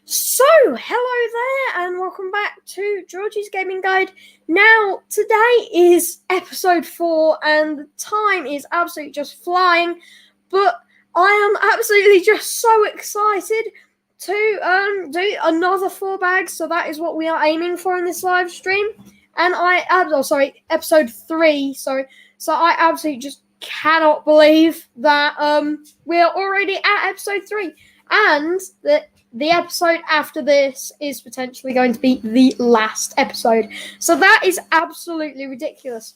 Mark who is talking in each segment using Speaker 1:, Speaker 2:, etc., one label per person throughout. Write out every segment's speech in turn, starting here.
Speaker 1: So, hello there and welcome back to George's Gaming Guide. Now, today is episode 4 and the time is absolutely just flying, but I am absolutely just so excited to do another 4 bags, so that is what we are aiming for in this live stream. And episode 3, so I absolutely just cannot believe that we are already at episode 3 and that the episode after this is potentially going to be the last episode. So that is absolutely ridiculous.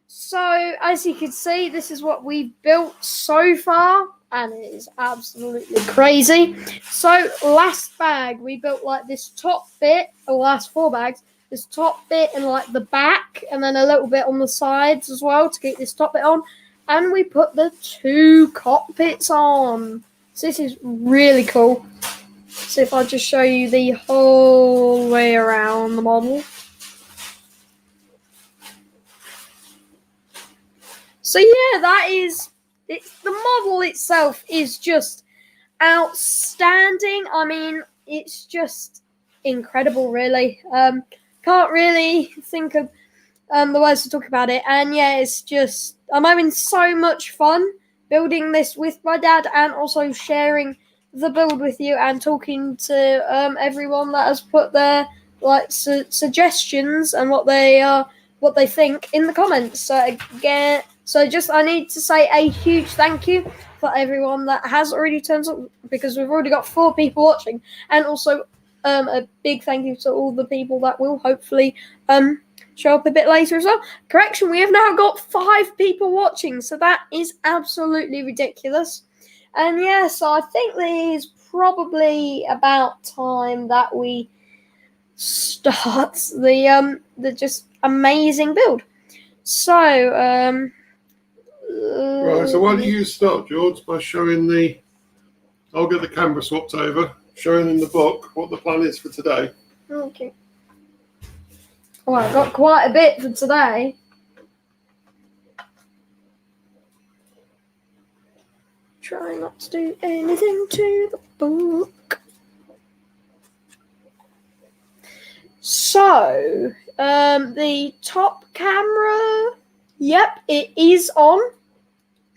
Speaker 1: So, as you can see, this is what we've built so far, and it is absolutely crazy. So, last bag, we built like this top bit, or last 4 bags, this top bit and like the back, and then a little bit on the sides as well to keep this top bit on. And we put the 2 cockpits on. So this is really cool. So if I just show you the whole way around the model. So yeah, that is it. The model itself is just outstanding. I mean, it's just incredible, really. Can't really think of the words to talk about it. And yeah, it's just, I'm having so much fun building this with my dad and also sharing the build with you and talking to everyone that has put their suggestions and what they think in the comments. So again, I need to say a huge thank you for everyone that has already turned up, because we've already got 4 people watching, and also a big thank you to all the people that will hopefully show up a bit later as well. Correction, we have now got 5 people watching, so that is absolutely ridiculous. And yeah, so I think it is probably about time that we start the just amazing build. So
Speaker 2: right, so why don't you start, George, by showing I'll get the camera swapped over, showing in the book what the plan is for today.
Speaker 1: Okay. Well, I've got quite a bit for today. Try not to do anything to the book. So, the top camera, yep, it is on.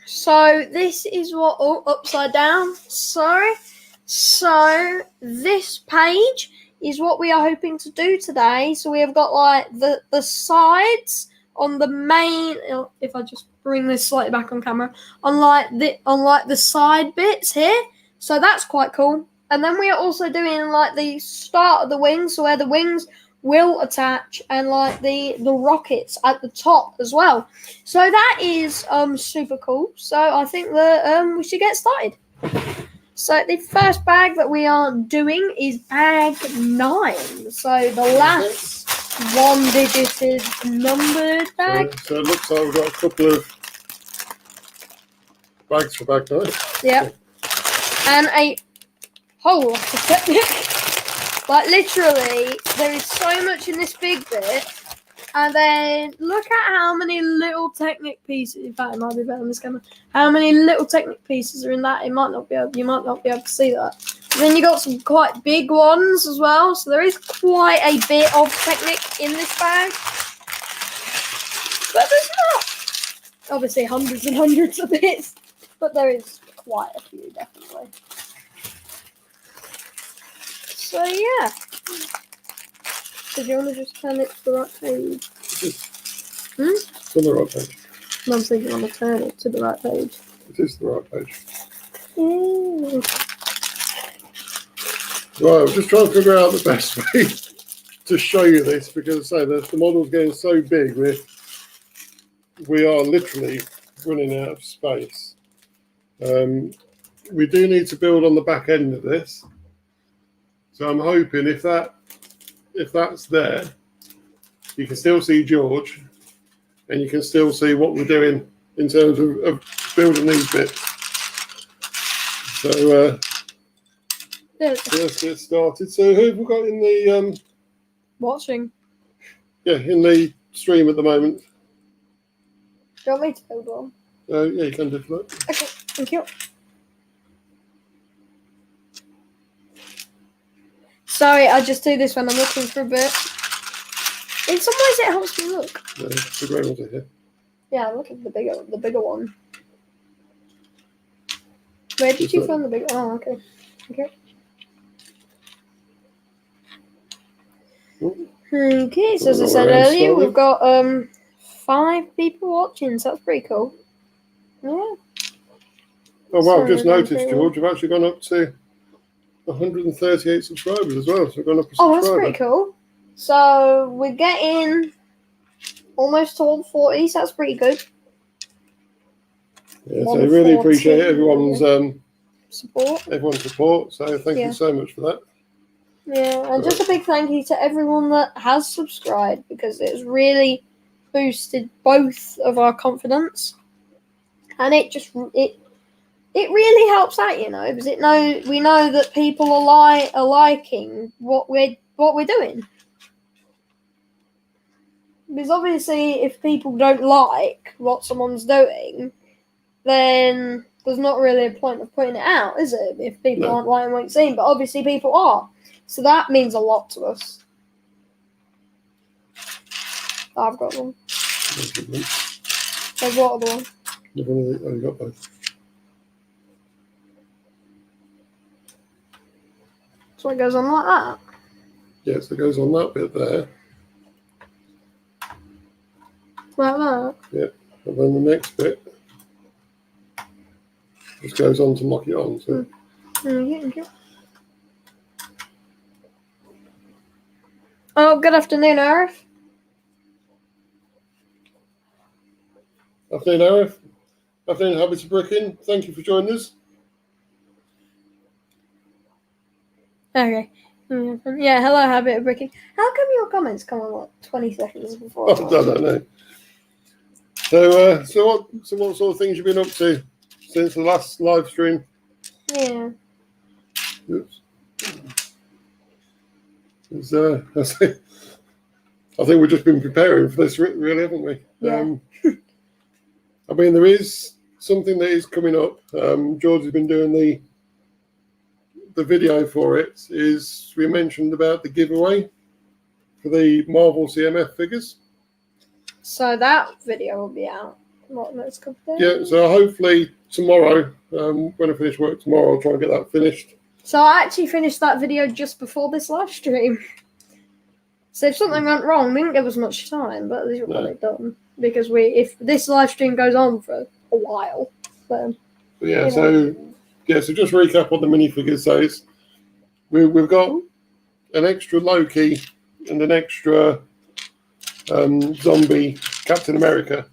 Speaker 1: So, this is what, upside down, sorry. So, this page is what we are hoping to do today. So, we have got like the sides on the main, if I just bring this slightly back on camera, on the side bits here. So that's quite cool. And then we are also doing like the start of the wings, so where the wings will attach, and like the rockets at the top as well. So that is super cool. So I think that we should get started. So the first bag that we are doing is bag 9. So the last 1-digited numbered bag.
Speaker 2: So it looks like we've got a couple of bags for bag 9.
Speaker 1: Yep. And a whole lot of Technic. Like literally, there is so much in this big bit. And then look at how many little Technic pieces. In fact, it might be better on this camera. How many little Technic pieces are in that? You might not be able to see that. And then you got some quite big ones as well. So there is quite a bit of Technic in this bag. But there's not obviously hundreds and hundreds of bits. But there is quite a few, definitely. So yeah. So do you want to just turn it to the right page?
Speaker 2: It's on the right page.
Speaker 1: No, I'm thinking I'm going to turn it to the right page.
Speaker 2: It is the right page.
Speaker 1: Mm.
Speaker 2: Right, I'm just trying to figure out the best way to show you this, because I say the model's getting so big, we are literally running out of space. We do need to build on the back end of this, so I'm hoping if that's there, you can still see George, and you can still see what we're doing in terms of building these bits. So let's get started. So who have we got in the
Speaker 1: Watching.
Speaker 2: Yeah, in the stream at the moment?
Speaker 1: Do you want me to build one?
Speaker 2: Yeah, you can do that.
Speaker 1: Okay, thank you. Sorry, I just do this when I'm looking for a bit. In some ways, it helps me look.
Speaker 2: Yeah, the grey ones are here.
Speaker 1: Yeah, look at the bigger one. Where did you find the bigger? Oh, okay. Okay. Okay, so as I said earlier, we've got 5 people watching, so that's pretty cool. Yeah.
Speaker 2: Oh wow, I've just noticed, George, we've actually gone up to 138 subscribers as well. So we've gone up a subscriber.
Speaker 1: Oh, that's pretty cool. So we're getting almost to 140, so that's pretty good.
Speaker 2: Yeah, so I really appreciate everyone's support. So thank you so much for that.
Speaker 1: Yeah, and just a big thank you to everyone that has subscribed, because it's really boosted both of our confidence, and it really helps out, because we know that people are liking what we're doing. Because obviously, if people don't like what someone's doing, then there's not really a point of putting it out, is it? If people aren't liking what you're seeing, but obviously people are. So that means a lot to us. I've got one. There's what other one?
Speaker 2: Oh, you got both.
Speaker 1: So it goes on like that?
Speaker 2: Yeah, so it goes on that bit there.
Speaker 1: Like that?
Speaker 2: Yeah, and then the next bit just goes on to lock it on. So.
Speaker 1: Okay. Oh, good afternoon, Arif.
Speaker 2: Afternoon, Arif. Afternoon, Habits of Bricking. Thank you for joining us.
Speaker 1: Okay. Yeah, hello, Habit of Bricking. How come your comments come on, 20 seconds before?
Speaker 2: I don't know. So what sort of things you've been up to since the last live stream?
Speaker 1: Yeah.
Speaker 2: Oops. I think we've just been preparing for this, really, haven't we?
Speaker 1: Yeah.
Speaker 2: I mean, there is something that is coming up. George has been doing the video for it. Is we mentioned about the giveaway for the Marvel CMF figures.
Speaker 1: So that video will be out. Next couple days?
Speaker 2: Yeah, so hopefully tomorrow, when I finish work tomorrow, I'll try and get that finished.
Speaker 1: So I actually finished that video just before this live stream. So if something went wrong, we didn't give us much time, but at least we've got it done. Because if this live stream goes on for a while, then...
Speaker 2: So just recap on the minifigures. So we've got an extra Loki and an extra zombie Captain America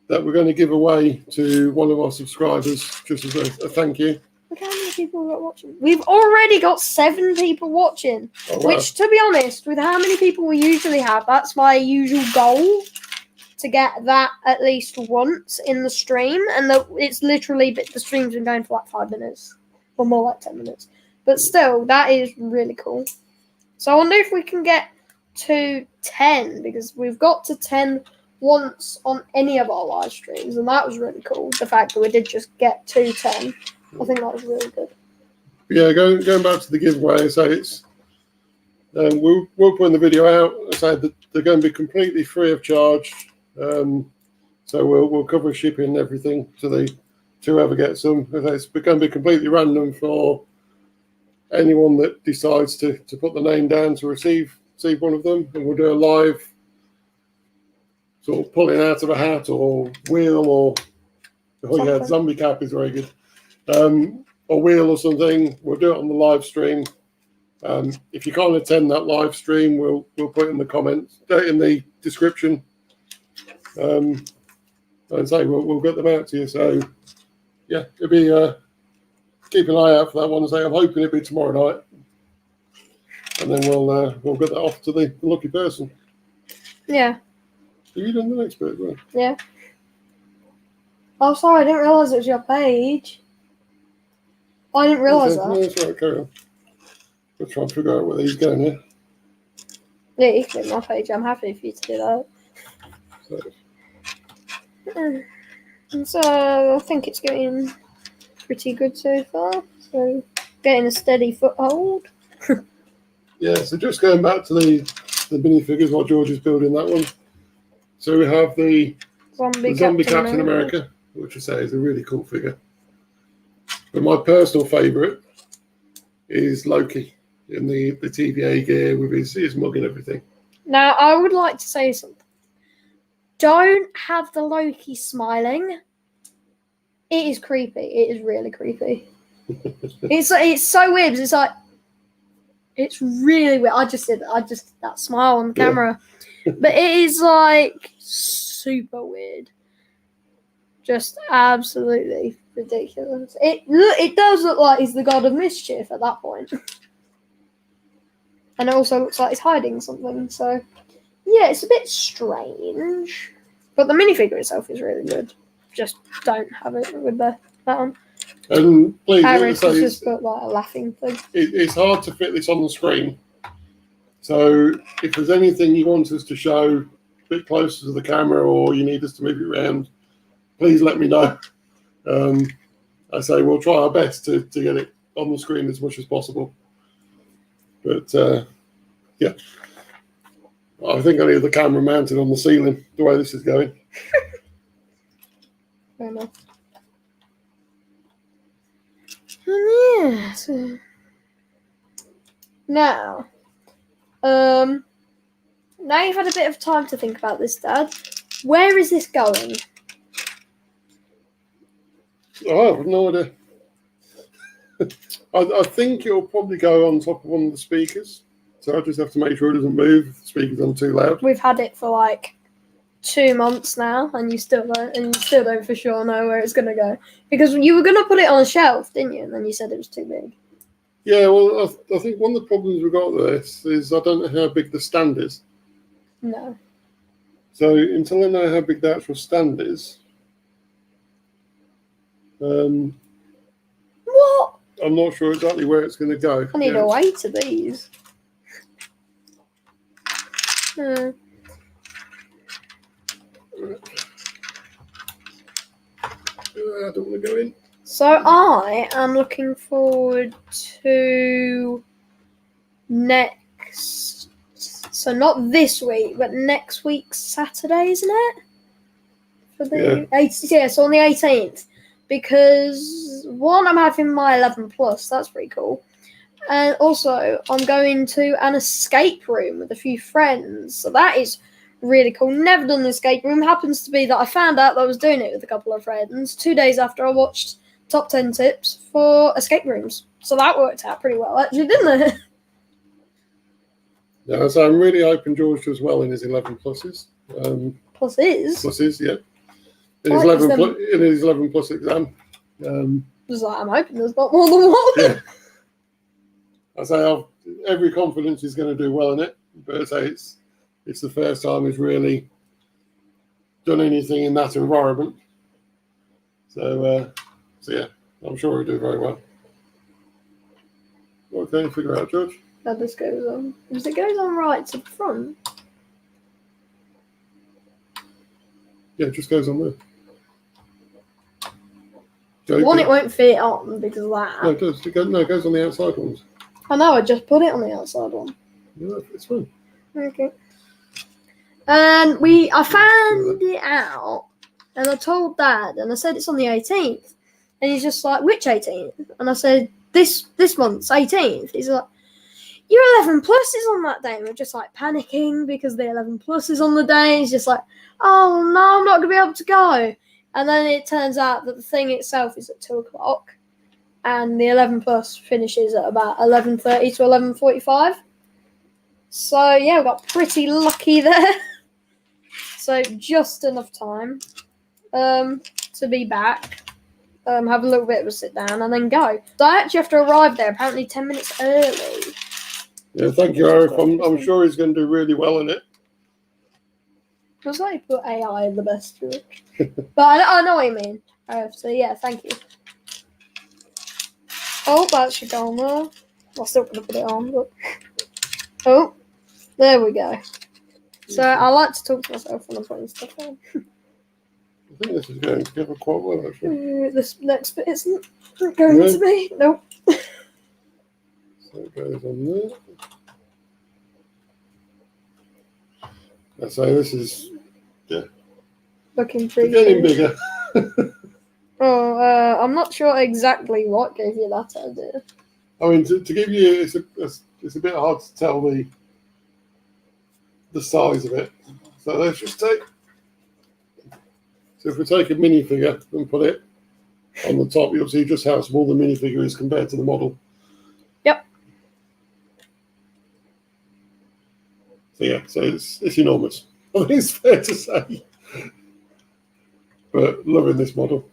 Speaker 2: that we're going to give away to one of our subscribers, just as a thank you.
Speaker 1: Look how many people we've got watching. We've already got 7 people watching, which, to be honest, with how many people we usually have, that's my usual goal, to get that at least once in the stream. And it's literally, the stream's been going for like 5 minutes, or more like 10 minutes. But still, that is really cool. So I wonder if we can get to 10, because we've got to 10 once on any of our live streams, and that was really cool. The fact that we did just get to 10, I think that was really good.
Speaker 2: Yeah, going back to the giveaway, so it's we'll put the video out. I say that they're going to be completely free of charge. So we'll cover shipping and everything to whoever gets them. It's going to be completely random for anyone that decides to put the name down to receive one of them, and we'll do a live sort of pulling out of a hat or wheel or zombie cap is very good. Or wheel or something. We'll do it on the live stream. If you can't attend that live stream, we'll put it in the comments, in the description. And say we'll get them out to you. So yeah, it'll be keep an eye out for that one. I'm hoping it'll be tomorrow night, and then we'll get that off to the lucky person.
Speaker 1: Yeah.
Speaker 2: Have you done the next bit as well?
Speaker 1: Yeah. Oh, sorry, I didn't realise it was your page. I didn't realise that.
Speaker 2: No, that's right, carry on. We'll try and figure out where he's going here.
Speaker 1: Yeah, you can do my page. I'm happy for you to do that. So I think it's going pretty good so far. So getting a steady foothold.
Speaker 2: Yeah, so just going back to the minifigures while George is building that one. So we have the zombie Captain America, which I say is a really cool figure. But my personal favourite is Loki in the TVA gear with his mug and everything. Now,
Speaker 1: I would like to say something. Don't have the Loki smiling. It is creepy. It is really creepy. It's so weird. It's like, it's really weird. I just did that smile on the camera. But it is like super weird. Just absolutely ridiculous. It does look like he's the god of mischief at that point. And it also looks like he's hiding something. So, yeah, it's a bit strange. But the minifigure itself is really good. Just don't have it with that one.
Speaker 2: And please,
Speaker 1: Harris has just put like a laughing thing.
Speaker 2: It's hard to fit this on the screen. So if there's anything you want us to show a bit closer to the camera or you need us to move it around, please let me know. I say we'll try our best to get it on the screen as much as possible. But yeah, I think I need the camera mounted on the ceiling the way this is going.
Speaker 1: Fair enough. Yeah. So now you've had a bit of time to think about this, Dad. Where is this going?
Speaker 2: Oh, I have no idea. I think it'll probably go on top of one of the speakers. So I just have to make sure it doesn't move if the speakers aren't too loud.
Speaker 1: We've had it for like 2 months now, and you still don't for sure know where it's going to go. Because you were going to put it on a shelf, didn't you? And then you said it was too big.
Speaker 2: Yeah, well, I think one of the problems we've got with this is I don't know how big the stand is.
Speaker 1: No.
Speaker 2: So until I know how big the actual stand is,
Speaker 1: what?
Speaker 2: I'm not sure exactly where it's going to go.
Speaker 1: I need a weight of these.
Speaker 2: I don't want to go in.
Speaker 1: So I am looking forward to next. So not this week, but next week's Saturday, isn't it? For the so on the 18th. Because one, I'm having my 11 plus. That's pretty cool. And also, I'm going to an escape room with a few friends. So that is really cool. Never done an escape room. Happens to be that I found out that I was doing it with a couple of friends 2 days after I watched Top 10 Tips for escape rooms. So that worked out pretty well, actually, didn't it?
Speaker 2: Yeah, so I'm really hoping George does well in his 11 pluses.
Speaker 1: Pluses,
Speaker 2: yeah. In his 11 plus exam.
Speaker 1: I'm hoping there's not more than one.
Speaker 2: Yeah. I say I've every confidence he's going to do well in it, but I say it's the first time he's really done anything in that environment. So yeah, I'm sure he'll do very well. What can you figure out, George?
Speaker 1: How this goes on? Because it goes on right to the front.
Speaker 2: Yeah, it just goes on there.
Speaker 1: It won't fit on because of that.
Speaker 2: No, it does. It goes on the outside ones.
Speaker 1: I know, I just put it on the outside one.
Speaker 2: Yeah, it's fine.
Speaker 1: Okay. And I found it out, and I told Dad, and I said it's on the 18th. And he's just like, which 18th? And I said, this month's 18th. He's like, your 11 plus is on that day. And we're just like panicking because the 11 plus is on the day. He's just like, oh no, I'm not going to be able to go. And then it turns out that the thing itself is at 2:00. And the 11 plus finishes at about 11:30 to 11:45. So, yeah, we got pretty lucky there. So, just enough time to be back, have a little bit of a sit down, and then go. So, I actually have to arrive there apparently 10 minutes early.
Speaker 2: Yeah, thank you, Eric. I'm sure he's going to do really well in it.
Speaker 1: I was like, put AI in the best for it. But I know what you mean. So, yeah, thank you. Oh, that should go on there. I'm still going to put it on, but... Oh, there we go. So, I like to talk to myself when I'm putting stuff on.
Speaker 2: I think this is going together quite well, actually.
Speaker 1: This next bit isn't going to be. Nope.
Speaker 2: So That goes on there. I say this is
Speaker 1: Looking pretty
Speaker 2: getting
Speaker 1: cool.
Speaker 2: bigger.
Speaker 1: Oh, I'm not sure exactly what gave you that idea.
Speaker 2: I mean, to give you, it's a bit hard to tell the size of it. So let's just take. So if we take a minifigure and put it on the top, you'll see just how small the minifigure is compared to the model.
Speaker 1: Yep.
Speaker 2: So yeah, so it's enormous. I think it's fair to say. But loving this model.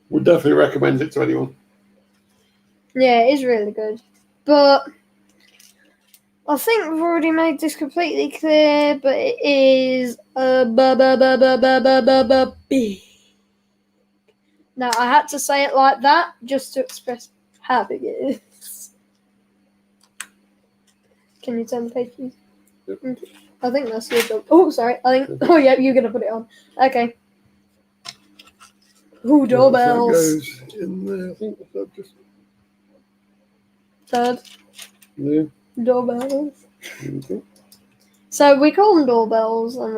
Speaker 2: Would definitely recommend it to anyone.
Speaker 1: Yeah, it is really good. But I think we've already made this completely clear, but it is big. Now, I had to say it like that just to express how big it is. Can you turn the page, please?
Speaker 2: Yep.
Speaker 1: Okay. I think that's your job. Oh, sorry. Oh, yeah, you're going to put it on. Okay. Ooh, doorbells.
Speaker 2: So that goes in there. I think that just.
Speaker 1: Third.
Speaker 2: Yeah.
Speaker 1: Doorbells.
Speaker 2: Okay.
Speaker 1: So we call them doorbells, and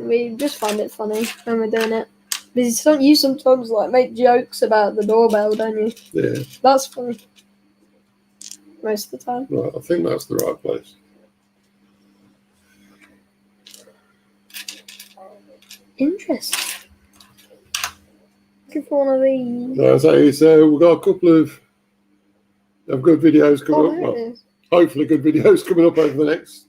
Speaker 1: we just find it funny when we're doing it. Because you sometimes like make jokes about the doorbell, don't you?
Speaker 2: Yeah.
Speaker 1: That's funny. Most of the time.
Speaker 2: Right, I think that's the right place.
Speaker 1: Interesting. Looking for one of these.
Speaker 2: So we've got a couple of good videos coming up.
Speaker 1: There
Speaker 2: Well,
Speaker 1: it is.
Speaker 2: hopefully good videos coming up over the next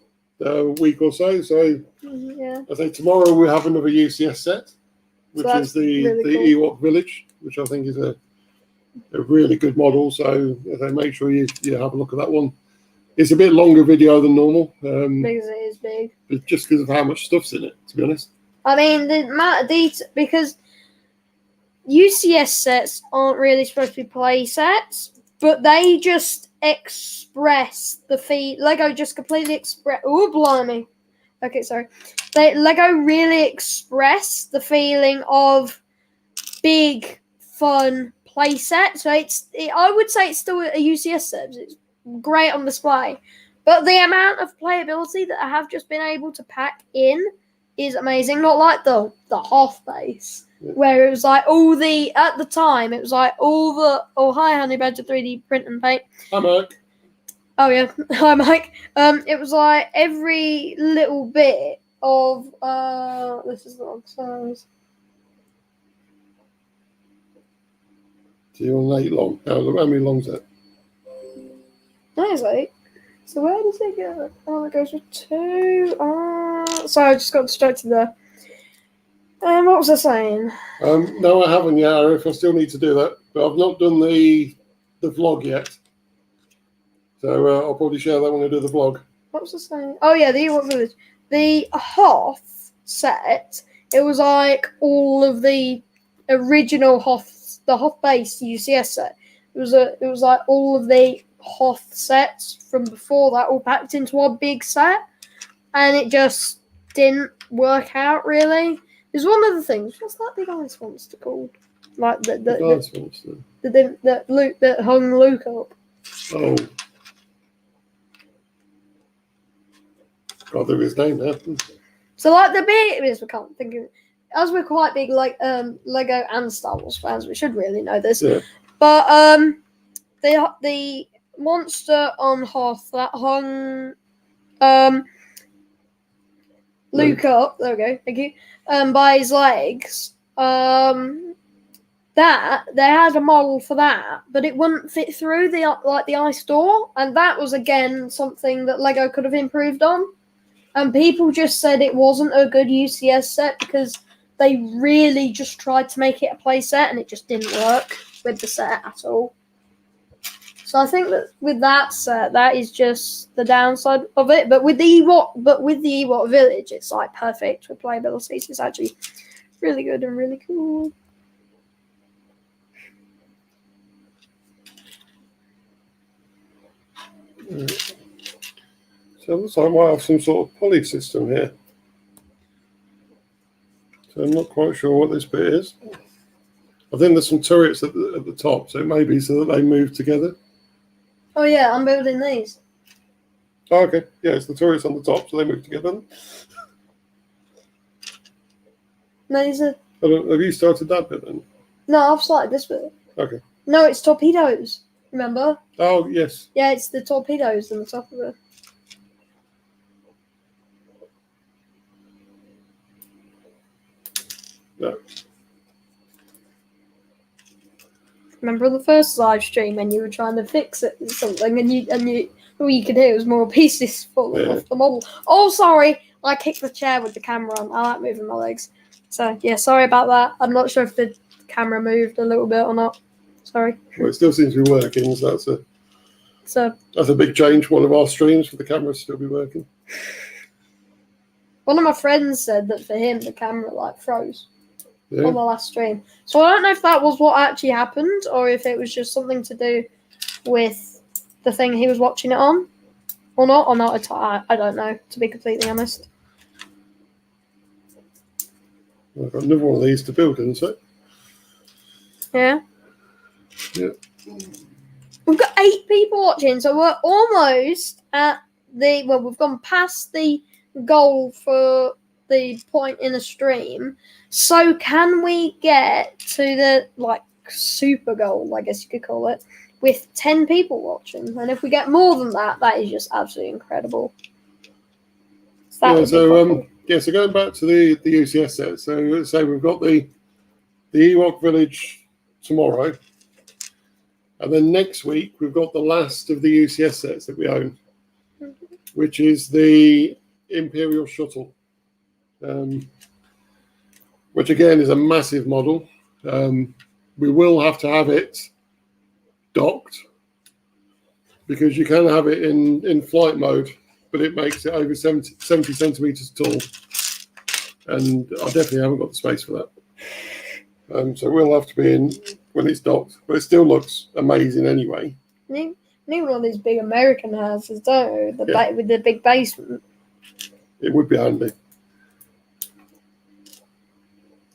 Speaker 2: week or so. So
Speaker 1: Yeah.
Speaker 2: I think tomorrow we have another UCS set, which is the
Speaker 1: really cool.
Speaker 2: Ewok Village, which I think is a really good model. So make sure you have a look at that one. It's a bit longer video than normal.
Speaker 1: Because it is big.
Speaker 2: But just because of how much stuff's in it, to be honest.
Speaker 1: I mean, the amount of detail, because UCS sets aren't really supposed to be play sets, but they just express the feel. Lego just completely express. Oh, blimey. Okay, sorry. Lego really express the feeling of big, fun play set. So I would say it's still a UCS set. It's great on display. But the amount of playability that I have just been able to pack in is amazing. Not like the Hoth base, where it was like at the time, it was like hi, Honey Badger 3D print and paint.
Speaker 2: Hi, Mike.
Speaker 1: Oh, yeah. Hi, Mike. It was like every little bit of, this is the wrong size.
Speaker 2: So you're on 8 long. How many long is that?
Speaker 1: That is 8. So where does it go? Oh, it goes with 2. Sorry, I just got distracted there. What was I saying?
Speaker 2: No, I haven't yet, Arif. I still need to do that. But I've not done the vlog yet. So I'll probably share that when I do the vlog.
Speaker 1: What was I saying? Oh, yeah, the Ewok Village. The Hoth set, it was like all of the original Hoth, the Hoth base UCS set. It was like all of the Hoth sets from before that all packed into one big set. And it just didn't work out, really. There's one other thing. What's that big ice monster called? Like the
Speaker 2: ice monster.
Speaker 1: That hung Luke up.
Speaker 2: Oh. Can't think of his name now.
Speaker 1: So like the big, we can't think of it. As we're quite big like Lego and Star Wars fans, we should really know this.
Speaker 2: Yeah.
Speaker 1: But the monster on Hoth that hung Luke up, there we go, thank you. By his legs. That they had a model for that, but it wouldn't fit through the ice door, and that was again something that Lego could have improved on. And people just said it wasn't a good UCS set because they really just tried to make it a play set, and it just didn't work with the set at all. So I think that with that set, that is just the downside of it. But with the Ewok Village, it's like perfect with playability. So it's actually really good and really cool.
Speaker 2: So it looks like I might have some sort of pulley system here. So I'm not quite sure what this bit is. I think there's some turrets at the top, so it may be so that they move together.
Speaker 1: Oh yeah, I'm building these.
Speaker 2: Oh, okay. Yeah, it's the turrets on the top, so they move together.
Speaker 1: No, these are.
Speaker 2: Have you started that bit then?
Speaker 1: No, I've started this bit.
Speaker 2: Okay.
Speaker 1: No, it's torpedoes. Remember?
Speaker 2: Oh, yes.
Speaker 1: Yeah, it's the torpedoes on the top of it.
Speaker 2: Yeah.
Speaker 1: Remember the first live stream when you were trying to fix it or something, and all you could hear was more pieces falling off the model. Oh, sorry, I kicked the chair with the camera on. I like moving my legs. So yeah, sorry about that. I'm not sure if the camera moved a little bit or not. Sorry.
Speaker 2: Well, it still seems to be working, so that's a big change. One of our streams for the camera to still be working.
Speaker 1: One of my friends said that for him the camera like froze
Speaker 2: Yeah.
Speaker 1: on the last stream. So I don't know if that was what actually happened or if it was just something to do with the thing he was watching it on or not. I don't know, to be completely honest.
Speaker 2: I've got another one of these to build, isn't it?
Speaker 1: Yeah.
Speaker 2: Yeah.
Speaker 1: We've got 8 people watching, so we're almost at we've gone past the goal for the point in a stream. So can we get to the super goal, I guess you could call it, with 10 people watching? And if we get more than that, that is just absolutely incredible.
Speaker 2: So going back to the UCS set, so let's say we've got the Ewok village tomorrow, and then next week we've got the last of the UCS sets that we own, which is the Imperial Shuttle, which again is a massive model. We will have to have it docked because you can have it in flight mode, but it makes it over 70 centimeters tall, and I definitely haven't got the space for that. So we'll have to be in when it's docked, but it still looks amazing anyway.
Speaker 1: Need one of these big American houses, don't we? With the big basement.
Speaker 2: It would be handy.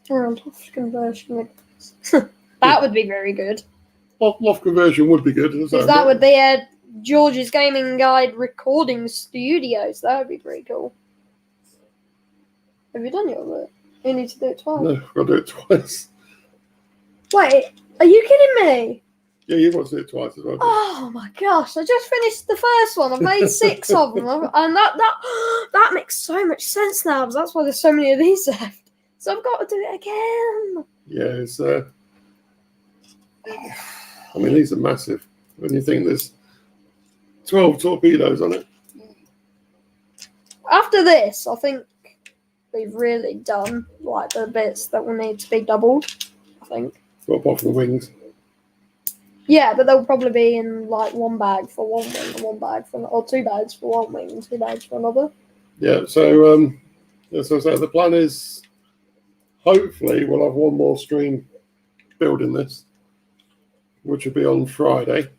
Speaker 1: Or a loft conversion. That would be very good.
Speaker 2: Loft conversion would be good.
Speaker 1: Because that would be a George's Gaming Guide recording studios. That would be pretty cool. Have you done your work? You need to do it twice.
Speaker 2: No, I've got to do it twice.
Speaker 1: Wait, are you kidding me?
Speaker 2: Yeah, you've got to do it twice as well.
Speaker 1: Oh my gosh, I just finished the first one. I've made 6 of them. And that makes so much sense now, because that's why there's so many of these left. So I've got to do it again.
Speaker 2: Yeah, it's... I mean, these are massive. When you think there's 12 torpedoes on it.
Speaker 1: After this, I think we've really done the bits that will need to be doubled, I think.
Speaker 2: Well, apart from the wings.
Speaker 1: Yeah, but they'll probably be in one bag for one wing and one bag for or 2 bags for one wing and 2 bags for another.
Speaker 2: Yeah, so as I say, the plan is hopefully we'll have one more stream building this, which will be on Friday.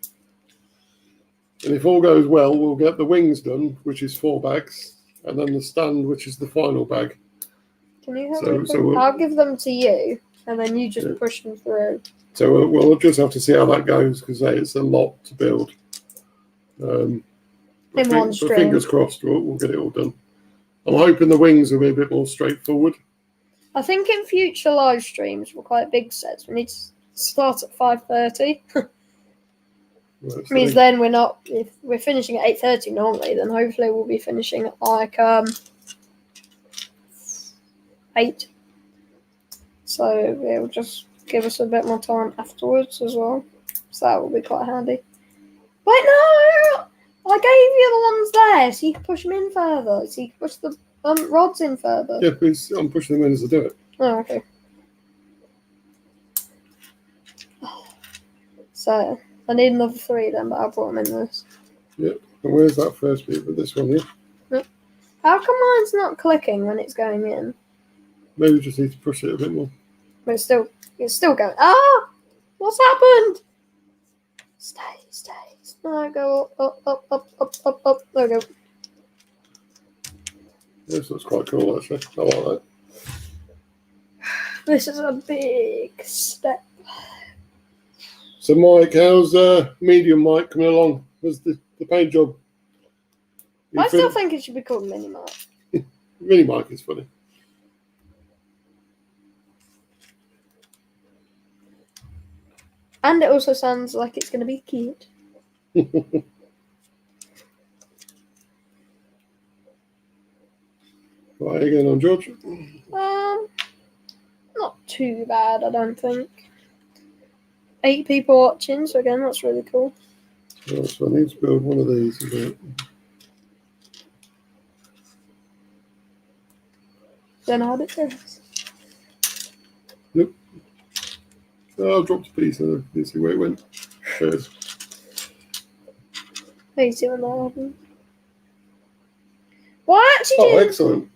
Speaker 2: And if all goes well, we'll get the wings done, which is 4 bags, and then the stand, which is the final bag.
Speaker 1: Can you help me? I'll give them to you, and then you just push them through.
Speaker 2: So we'll just have to see how that goes, because it's a lot to build. In
Speaker 1: one stream.
Speaker 2: Fingers crossed, we'll get it all done. I'm hoping the wings will be a bit more straightforward.
Speaker 1: I think in future live streams for quite big sets, we need to start at 5:30. Which means then we're not. If we're finishing at 8:30 normally, then hopefully we'll be finishing at 8. So it'll just give us a bit more time afterwards as well. So that will be quite handy. Wait, no! I gave you the ones there, so you can push them in further. So you can push the rods in further.
Speaker 2: Yeah, please. I'm pushing them in as I do it.
Speaker 1: Oh, okay. So I need another 3 then, but I'll put them in this.
Speaker 2: Yep. And where's that first bit with this one here?
Speaker 1: Yep. How come mine's not clicking when it's going in?
Speaker 2: Maybe we just need to push it a bit more.
Speaker 1: But it's still going. Ah! What's happened? Stay. No, go up. There we go.
Speaker 2: This looks quite cool, actually. I like that.
Speaker 1: This is a big step.
Speaker 2: So, Mike, how's medium Mike coming along? because the paint job.
Speaker 1: I still think it should be called Mini Mark.
Speaker 2: Mini Mark is funny.
Speaker 1: And it also sounds like it's going to be cute.
Speaker 2: Right, again on George.
Speaker 1: Not too bad, I don't think. 8 people watching, so again, that's really cool.
Speaker 2: Right, so I need to build one of these, isn't it?
Speaker 1: Don't know how it goes.
Speaker 2: Yep. Oh, I dropped a piece and let's see where it went. There's.
Speaker 1: How you see when that happens? What actually
Speaker 2: Oh,
Speaker 1: did?
Speaker 2: excellent.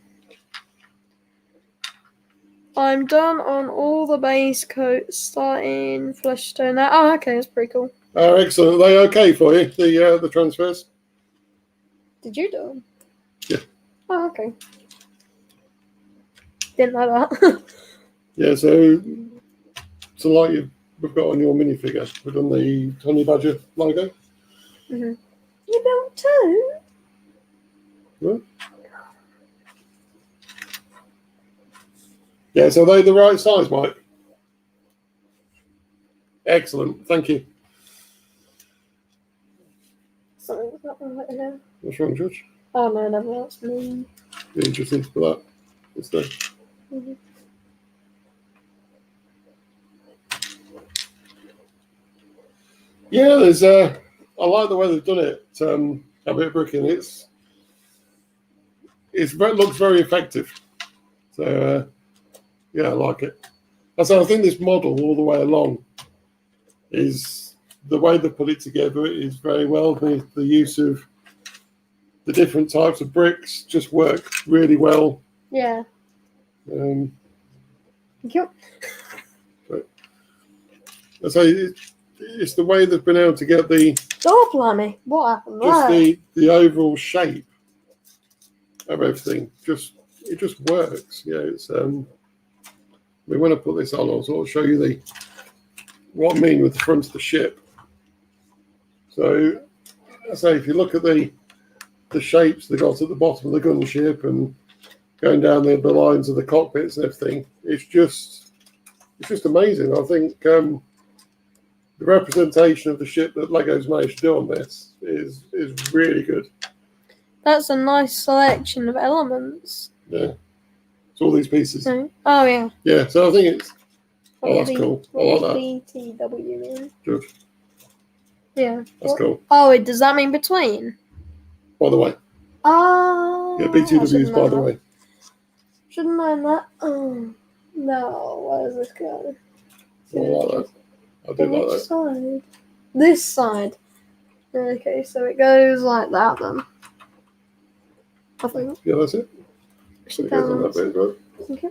Speaker 1: I'm done on all the base coats, starting flesh tone. Oh, okay, that's pretty cool.
Speaker 2: Oh, excellent. Are they okay for you, the transfers?
Speaker 1: Did you do them?
Speaker 2: Yeah.
Speaker 1: Oh, okay. Didn't know that.
Speaker 2: Yeah, so like we've got on your minifigure, we've done the Honey Badger logo.
Speaker 1: Mm-hmm. You built 2?
Speaker 2: What? Yeah, so are they the right size, Mike? Excellent, thank you.
Speaker 1: Something's not right now.
Speaker 2: What's wrong, George?
Speaker 1: Oh no, never. That's me.
Speaker 2: Yeah, you just need to put that instead.
Speaker 1: Mm-hmm.
Speaker 2: Yeah, there's I like the way they've done it. A bit of bricking. It looks very effective. So yeah, I like it. So I think this model all the way along is the way they put it together is very well. The use of the different types of bricks just work really well.
Speaker 1: Yeah.
Speaker 2: Thank
Speaker 1: you.
Speaker 2: So it's the way they've been able to get the
Speaker 1: Oh, blimey. What happened there?
Speaker 2: just the overall shape of everything. It just works. Yeah, it's when I put this on, I'll sort of show you what I mean with the front of the ship. So I say if you look at the shapes they got at the bottom of the gunship and going down the lines of the cockpits and everything, it's just amazing. I think the representation of the ship that Lego's managed to do on this is really good.
Speaker 1: That's a nice selection of elements.
Speaker 2: Yeah, it's all these pieces.
Speaker 1: Oh yeah.
Speaker 2: Yeah, so I think it's. Oh, that's cool. I like that.
Speaker 1: BTW mean?
Speaker 2: Good.
Speaker 1: Yeah.
Speaker 2: That's cool.
Speaker 1: Oh, does that mean between?
Speaker 2: By the way.
Speaker 1: Oh.
Speaker 2: Yeah, BTWs, by the way.
Speaker 1: Shouldn't know that. Oh, no. Where does this go?
Speaker 2: I like that. I do like that.
Speaker 1: Side? This side. Okay, so it goes like that then. I think.
Speaker 2: Yeah, that's it. So it goes on that bit as well.
Speaker 1: Okay.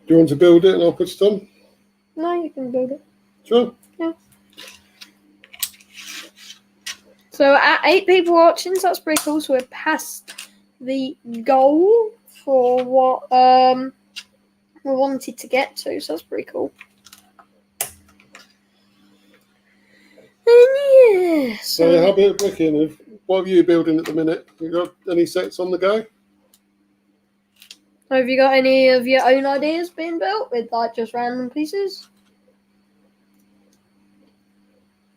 Speaker 2: Do you want to build it and I'll put it on?
Speaker 1: No, you can build it.
Speaker 2: Sure.
Speaker 1: Yeah. So at 8 people watching, so that's pretty cool. So we're past the goal for what we wanted to get to. So that's pretty cool. And yeah.
Speaker 2: So how about bricking? What are you building at the minute? You got any sets on the go?
Speaker 1: Have you got any of your own ideas being built with like just random pieces?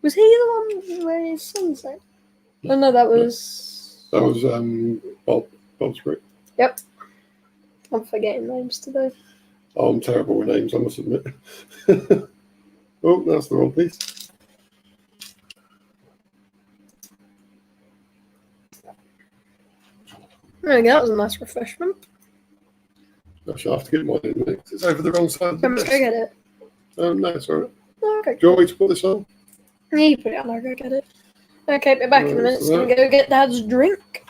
Speaker 1: Was he the one where his sunset? Oh no, that was.
Speaker 2: That was Bob's brick.
Speaker 1: Yep. I'm forgetting names today.
Speaker 2: Oh, I'm terrible with names, I must admit. Oh, that's the wrong piece.
Speaker 1: There we go, that was a nice refreshment.
Speaker 2: I shall have to get mine in a minute. It's over the wrong side of the
Speaker 1: Come on,
Speaker 2: desk.
Speaker 1: go get it.
Speaker 2: No, it's all right.
Speaker 1: Okay.
Speaker 2: Do you want me to put this on?
Speaker 1: Yeah, you put it on there, go get it. Okay, be back in a
Speaker 2: Right,
Speaker 1: minute.
Speaker 2: so
Speaker 1: Gonna go get Dad's drink.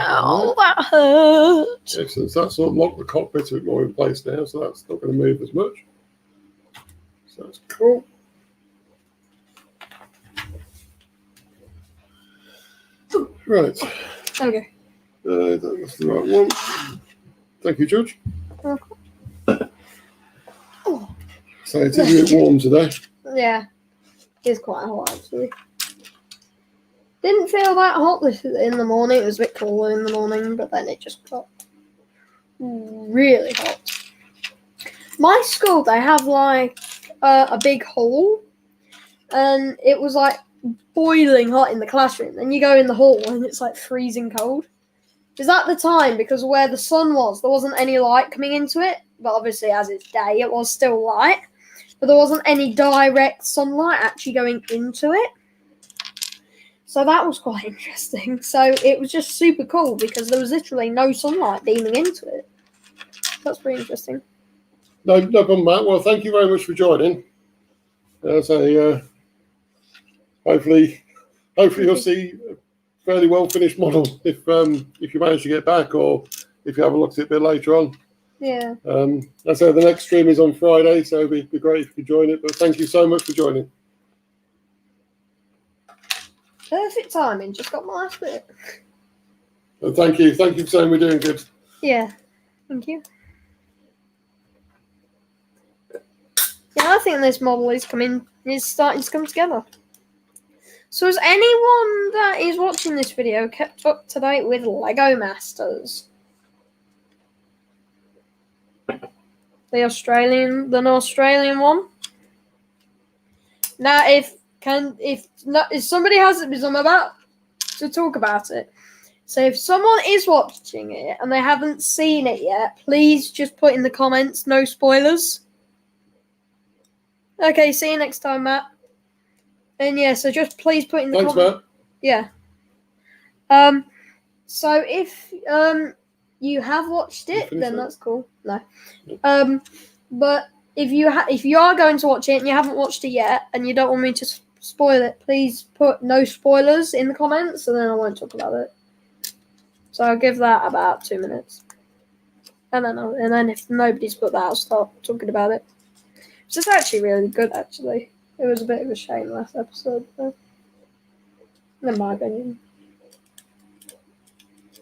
Speaker 1: Oh, that hurt.
Speaker 2: Excellent. So that's sort of locked the cockpit a bit more in place now, so that's not going to move as much. So that's cool. Right.
Speaker 1: Okay.
Speaker 2: That's the right one. Thank you, George.
Speaker 1: Oh.
Speaker 2: So it is a bit warm today.
Speaker 1: Yeah, it's quite hot actually. Didn't feel that hot in the morning. It was a bit cooler in the morning, but then it just got really hot. My school, they have like a big hall, and it was like boiling hot in the classroom. Then you go in the hall and it's like freezing cold. Because at the time, because of where the sun was, there wasn't any light coming into it. But obviously, as it's day, it was still light. But there wasn't any direct sunlight actually going into it. So that was quite interesting. So it was just super cool because there was literally no sunlight beaming into it. That's pretty interesting.
Speaker 2: No problem, Matt. Well, thank you very much for joining. So hopefully you'll see a fairly well finished model if you manage to get back, or if you have a look at it a bit later on.
Speaker 1: Yeah.
Speaker 2: I say the next stream is on Friday, so it'd be great if you could join it. But thank you so much for joining.
Speaker 1: Perfect timing. Just got my last bit.
Speaker 2: Well, thank you. Thank you for saying we're doing good.
Speaker 1: Yeah. Thank you. Yeah, I think this model is starting to come together. So has anyone that is watching this video kept up to date with Lego Masters? The Australian one? Now, if somebody hasn't, because I'm about to talk about it. So if someone is watching it and they haven't seen it yet, please just put in the comments, no spoilers. Okay, see you next time, Matt. And yeah, so just please put in the comments.
Speaker 2: Thanks, Matt.
Speaker 1: Yeah. So if you have watched it, then that's cool. No. But if you are going to watch it and you haven't watched it yet and you don't want me to spoil it, please put no spoilers in the comments, and then I won't talk about it. So I'll give that about 2 minutes, and then if nobody's put that, I'll start talking about it. So it's actually really good. Actually, it was a bit of a shame last episode, though, in my opinion.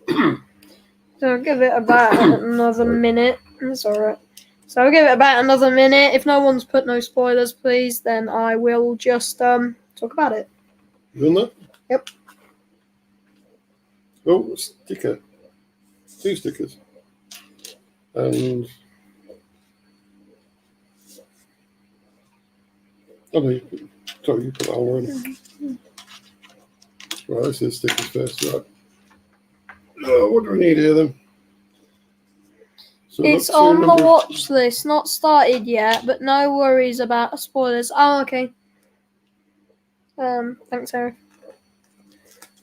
Speaker 1: So I'll give it about another minute. It's alright. So I'll give it about another minute. If no one's put no spoilers, please, then I will just talk about it.
Speaker 2: You done that?
Speaker 1: Yep.
Speaker 2: Oh, sticker. 2 stickers. And you put that all in. Right, this is stickers first, right? What do we need here then? So
Speaker 1: it's on the watch list, not started yet, but no worries about spoilers. Oh, okay. Thanks, Eric.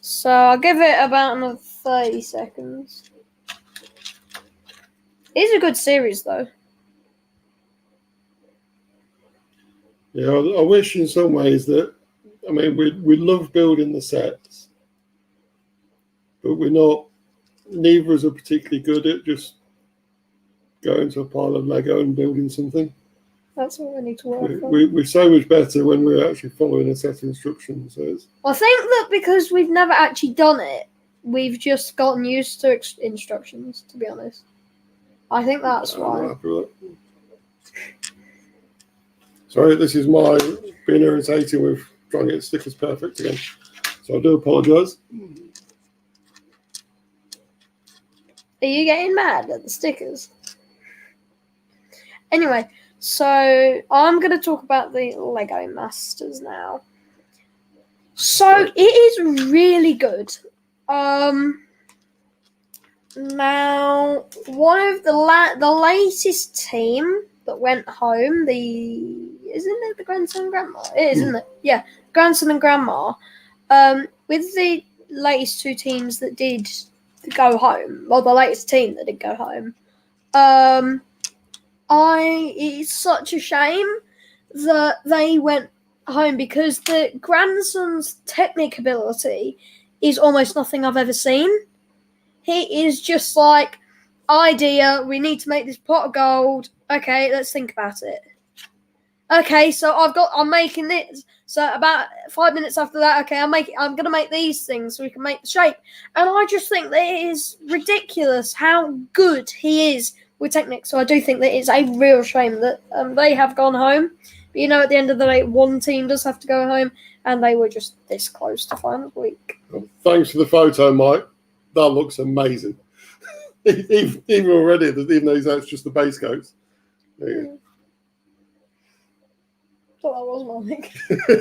Speaker 1: So I'll give it about another 30 seconds. It's a good series, though.
Speaker 2: Yeah, I wish in some ways that, I mean, we love building the sets, but neither of us are particularly good at just going to a pile of Lego and building something.
Speaker 1: That's what we need to work on.
Speaker 2: We're so much better when we're actually following a set of instructions. So
Speaker 1: I think that because we've never actually done it, we've just gotten used to instructions, to be honest. I think that's why.
Speaker 2: Sorry, this is my being irritating with trying to get stickers perfect again. So I do apologise.
Speaker 1: Are you getting mad at the stickers? Anyway, so I'm going to talk about the Lego Masters now. So it is really good. Now, one of the latest team that went home, isn't it the grandson and grandma? It is, isn't it? Yeah, grandson and grandma. With the latest 2 teams that did go home, well, the latest team that did go home, it's such a shame that they went home because the grandson's technical ability is almost nothing I've ever seen. He is just like, idea, we need to make this pot of gold. Okay, let's think about it. Okay, so I'm making this. So about 5 minutes after that, okay, I'm going to make these things so we can make the shape. And I just think that it is ridiculous how good he is with Technic. So I do think that it's a real shame that they have gone home. But at the end of the day, one team does have to go home, and they were just this close to finals week.
Speaker 2: Thanks for the photo, Mike. That looks amazing. even already, even though that's just the base coats.
Speaker 1: Thought that was Mike.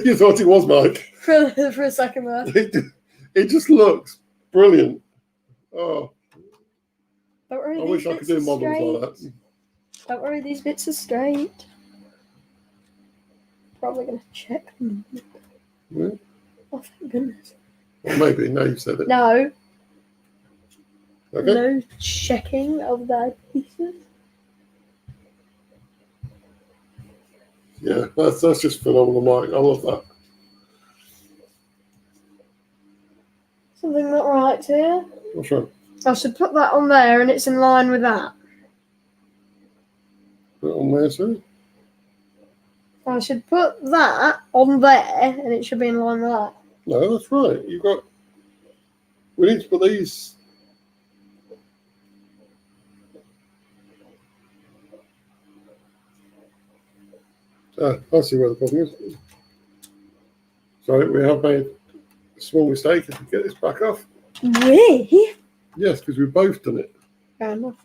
Speaker 2: You thought it was Mike?
Speaker 1: For a second there.
Speaker 2: It just looks brilliant. Oh,
Speaker 1: Don't worry,
Speaker 2: I wish I could do models like that.
Speaker 1: Don't worry, these bits are straight. Probably going to check them.
Speaker 2: Yeah.
Speaker 1: Oh, thank goodness.
Speaker 2: Well, maybe. No, you said it.
Speaker 1: No.
Speaker 2: Okay.
Speaker 1: No checking of their pieces.
Speaker 2: Yeah, that's just phenomenal, Mike. I love that.
Speaker 1: Something not right here.
Speaker 2: What's wrong?
Speaker 1: I should put that on there, and it's in line with that.
Speaker 2: Put it on there, sorry?
Speaker 1: I should put that on there, and it should be in line with that.
Speaker 2: No, that's right. We need to put these. I see where the problem is. Sorry, we have made a small mistake. If we get this back off.
Speaker 1: We?
Speaker 2: Yes, because we've both done it.
Speaker 1: Fair enough.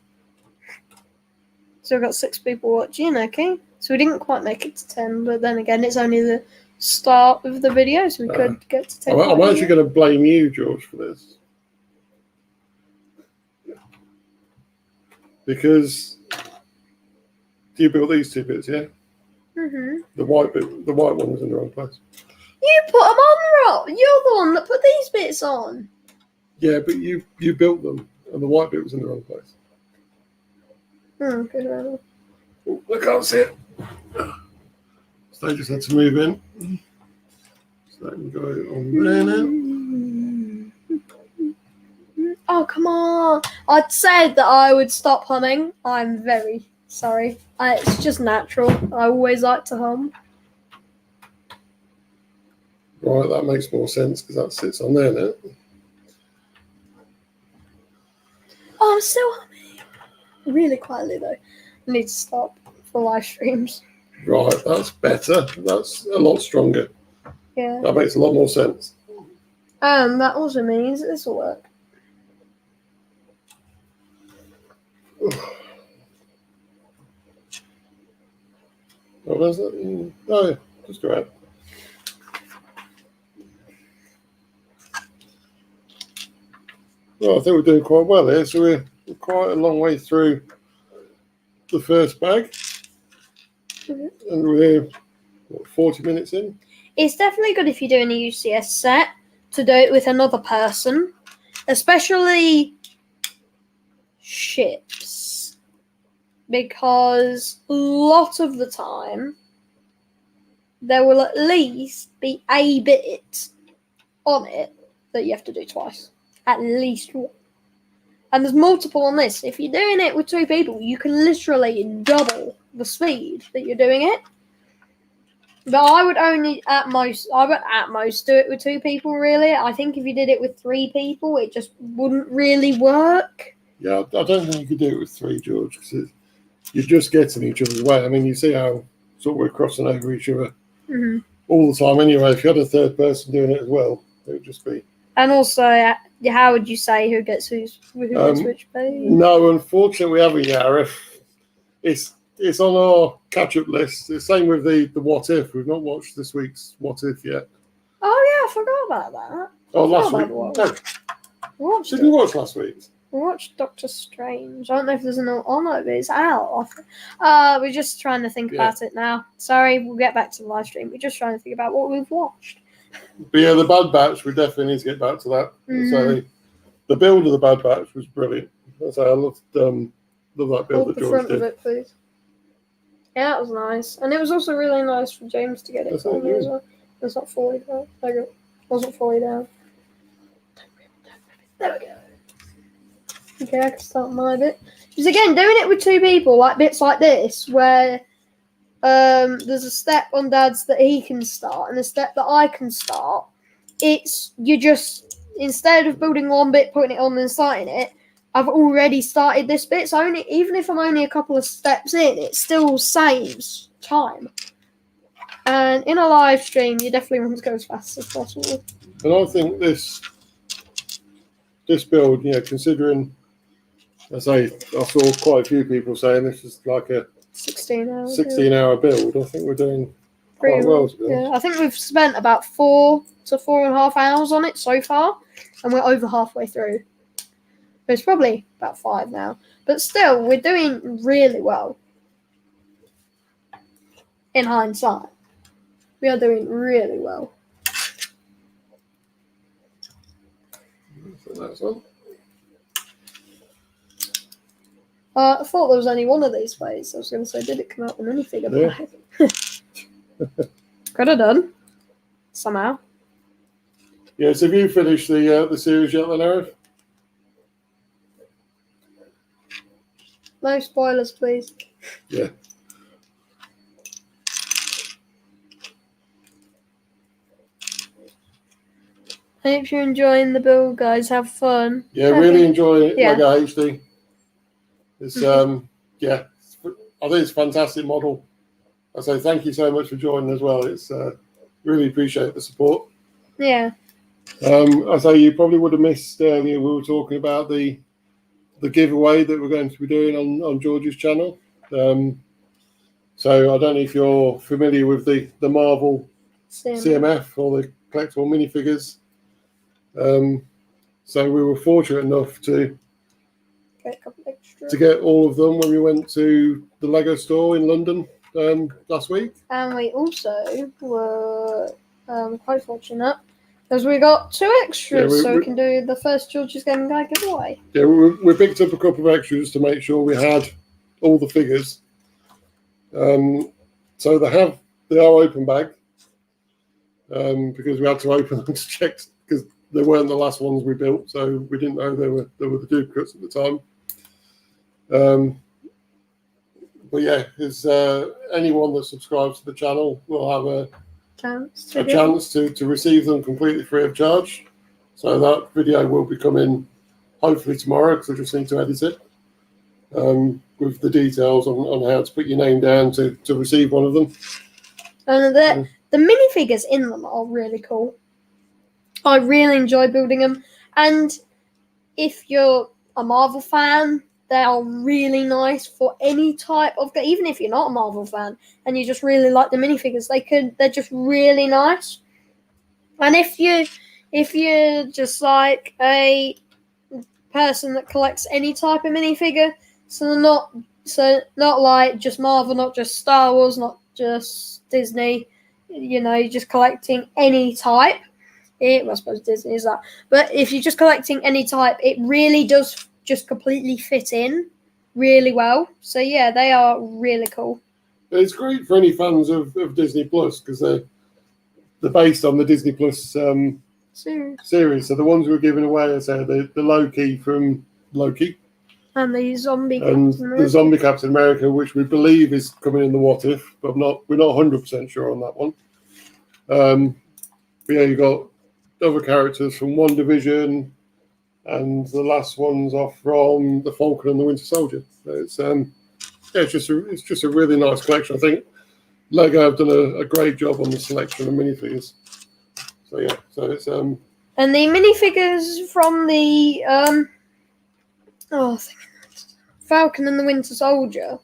Speaker 1: So we've got 6 people watching, okay? So we didn't quite make it to 10, but then again, it's only the start of the video, so we could get to 10.
Speaker 2: I'm actually going to blame you, George, for this. Because you built these 2 bits, yeah?
Speaker 1: Mm-hmm.
Speaker 2: The white one was in the wrong place.
Speaker 1: You put them on, Rob. You're the one that put these bits on.
Speaker 2: Yeah, but you built them, and the white bit was in the wrong place.
Speaker 1: Good enough.
Speaker 2: Oh, I can't see it. So I just had to move in. So that can go on there now.
Speaker 1: Oh, come on. I'd said that I would stop humming. I'm very sorry. It's just natural. I always like to hum.
Speaker 2: Right, that makes more sense because that sits on there now.
Speaker 1: Oh, I'm still humming. Really quietly, though. I need to stop for live streams.
Speaker 2: Right, that's better. That's a lot stronger.
Speaker 1: Yeah.
Speaker 2: That makes a lot more sense.
Speaker 1: And that also means that this will work.
Speaker 2: Oh, there's that. Oh, yeah, just go ahead. Well, I think we're doing quite well here. So we're quite a long way through the first bag. And we're 40 minutes in.
Speaker 1: It's definitely good if you're doing a UCS set to do it with another person, especially ships, because a lot of the time there will at least be a bit on it that you have to do twice, at least one. And there's multiple on this. If you're doing it with 2 people, you can literally double the speed that you're doing it. But I would at most do it with 2 people, really. I think if you did it with 3 people, it just wouldn't really work.
Speaker 2: Yeah, I don't think you could do it with 3, George, because you're just getting each other's way. I mean, you see how sort of we're crossing over each other all the time anyway. If you had a 3rd person doing it as well, it would just be...
Speaker 1: And also, how would you say who gets which page?
Speaker 2: No, unfortunately, we haven't yet, Arif. It's on our catch-up list. It's the same with the What If. We've not watched this week's What If yet.
Speaker 1: Oh, yeah, I forgot about that.
Speaker 2: Oh, last week.
Speaker 1: No.
Speaker 2: Did you watch last week's?
Speaker 1: We watched Doctor Strange. I don't know if there's no on it, but it's out. We're just trying to think about it now. Sorry, we'll get back to the live stream. We're just trying to think about what we've watched.
Speaker 2: But yeah, the Bad Batch, we definitely need to get back to that. So the build of the Bad Batch was brilliant. So I loved that build that
Speaker 1: the
Speaker 2: George
Speaker 1: front
Speaker 2: did.
Speaker 1: of it, please. Yeah, that was nice. And it was also really nice for James to get it
Speaker 2: That's
Speaker 1: for me
Speaker 2: it,
Speaker 1: as well. It's not fully down. There we go. Wasn't fully down. There we go. Okay, I can start my bit. Because again, doing it with 2 people, like bits like this, where there's a step on Dad's that he can start and a step that I can start. You just, instead of building one bit, putting it on and starting it, I've already started this bit, so even if I'm only a couple of steps in, it still saves time. And in a live stream, you definitely want to go as fast as possible.
Speaker 2: And I think this build, considering, I saw quite a few people saying this is like a 16-hour build. I think we're doing quite well.
Speaker 1: Yeah, I think we've spent about 4 to 4.5 hours on it so far, and we're over halfway through. It's probably about 5 now, but still, we're doing really well. In hindsight, we are doing really well.
Speaker 2: That's all.
Speaker 1: I thought there was only one of these ways. I was going to say, did it come out the minifigure bag? Could have done somehow.
Speaker 2: Yeah. So have you finished the series yet, then, Eric?
Speaker 1: No spoilers, please.
Speaker 2: Yeah.
Speaker 1: Hope you're enjoying the build, guys. Have fun.
Speaker 2: Yeah, really enjoying it.
Speaker 1: Yeah.
Speaker 2: Lego HD. It's yeah, I think it's a fantastic model. I say thank you so much for joining as well. It's really appreciate the support.
Speaker 1: Yeah.
Speaker 2: I say you probably would have missed earlier. We were talking about the giveaway that we're going to be doing on George's channel. So I don't know if you're familiar with the Marvel CMF or the collectible minifigures. So we were fortunate enough to get all of them when we went to the Lego store in London last week.
Speaker 1: And we also were quite fortunate because we got 2 extras, so we can do the first George's Gaming Guide giveaway. Yeah,
Speaker 2: we picked up a couple of extras to make sure we had all the figures. So they are open bag because we had to open them to check because they weren't the last ones we built, so we didn't know they were the duplicates at the time. But yeah, is anyone that subscribes to the channel will have a chance to receive them completely free of charge. So that video will be coming hopefully tomorrow because I just need to edit it with the details on how to put your name down to receive one of them.
Speaker 1: And the minifigures in them are really cool. I really enjoy building them. And if you're a Marvel fan, they are really nice for any type of, even if you're not a Marvel fan and you just really like the minifigures, they're just really nice. And if you're just like a person that collects any type of minifigure, so not like just Marvel, not just Star Wars, not just Disney, you're just collecting any type. I suppose Disney is that. But if you're just collecting any type, it really does just completely fit in really well. So yeah, they are really cool.
Speaker 2: It's great for any fans of Disney Plus because they're based on the Disney Plus series. So the ones we're giving away, I say the Loki from Loki.
Speaker 1: And the zombie
Speaker 2: Captain America, which we believe is coming in the What If, but we're not 100% sure on that one. But yeah, you got other characters from WandaVision, and the last one's off from the Falcon and the Winter Soldier. So it's just a really nice collection. I think Lego have done a great job on the selection of minifigures. So yeah, it's
Speaker 1: and the minifigures from the Falcon and the Winter Soldier.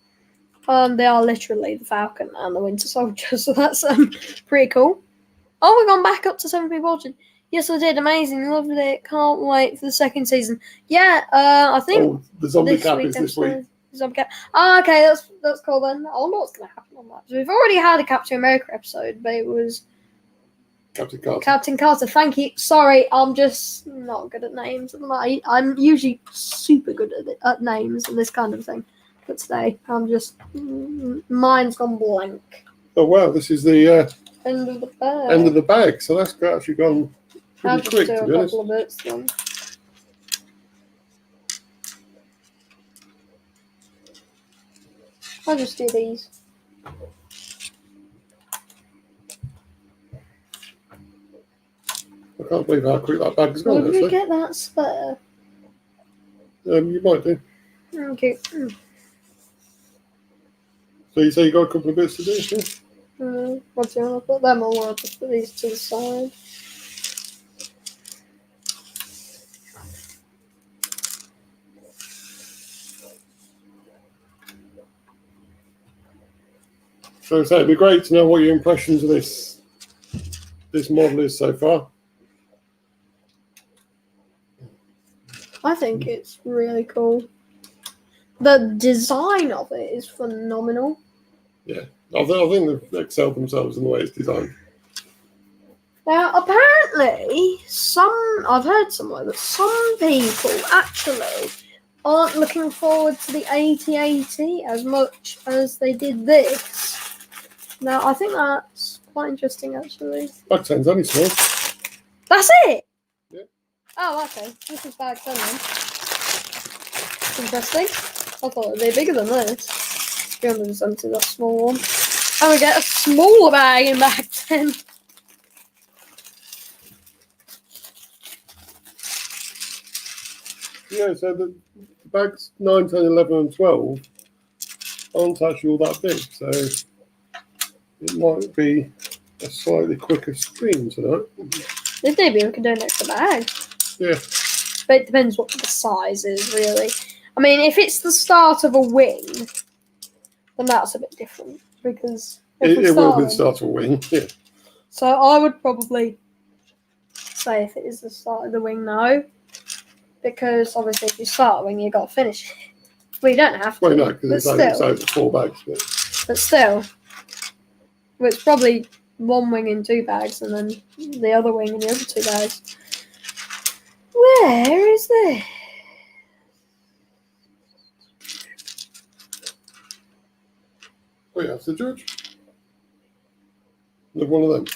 Speaker 1: They are literally the Falcon and the Winter Soldier, so that's pretty cool. Oh, we've gone back up to 7 people watching. Yes, I did. Amazing. Loved it. Can't wait for the second season. Yeah, I think
Speaker 2: the zombie cap is this week.
Speaker 1: Zombie cap. Oh, okay, that's cool then. I wonder what's going to happen on that. So we've already had a Captain America episode, but it was Captain Carter. Thank you. Sorry, I'm just not good at names. I'm usually super good at names and this kind of thing, but today I'm just mine's gone blank.
Speaker 2: Oh wow, this is the
Speaker 1: end of the bag.
Speaker 2: End of the bag. So that's actually gone pretty quick, to be honest.
Speaker 1: Couple of bits then. I'll just do these.
Speaker 2: I can't believe how quick that bag's gone.
Speaker 1: Where did we get that spare?
Speaker 2: You might do.
Speaker 1: Okay.
Speaker 2: So you say you got a couple of bits to do, yeah?
Speaker 1: What do you want to put them on? Or just put these to the side?
Speaker 2: So it'd be great to know what your impressions of this model is so far.
Speaker 1: I think it's really cool. The design of it is phenomenal.
Speaker 2: Yeah, I think they've excelled themselves in the way it's designed.
Speaker 1: Now, apparently, I've heard somewhere that some people actually aren't looking forward to the 8080 as much as they did this. Now, I think that's quite interesting, actually.
Speaker 2: Bag 10's only small.
Speaker 1: That's it?
Speaker 2: Yeah.
Speaker 1: Oh, okay. This is bag 10 then. Interesting. I thought it'd be bigger than this. 370, that small one. And we get a smaller bag in bag 10.
Speaker 2: Yeah, so the bags 9, 10, 11 and 12 aren't actually all that big, so it might be a slightly quicker stream tonight.
Speaker 1: If maybe we could do an extra bag.
Speaker 2: Yeah.
Speaker 1: But it depends what the size is, really. I mean, if it's the start of a wing, then that's a bit different. Because
Speaker 2: it will be the start of a wing, yeah.
Speaker 1: So I would probably say if it is the start of the wing, no. Because obviously if you start a wing, you've got to finish it. Well, you don't have to.
Speaker 2: Well, no, because it's over 4 bags.
Speaker 1: But still. Well, it's probably 1 wing in 2 bags and then the other wing in the other 2 bags. Where is this?
Speaker 2: Oh yeah, so George. Look, one of them.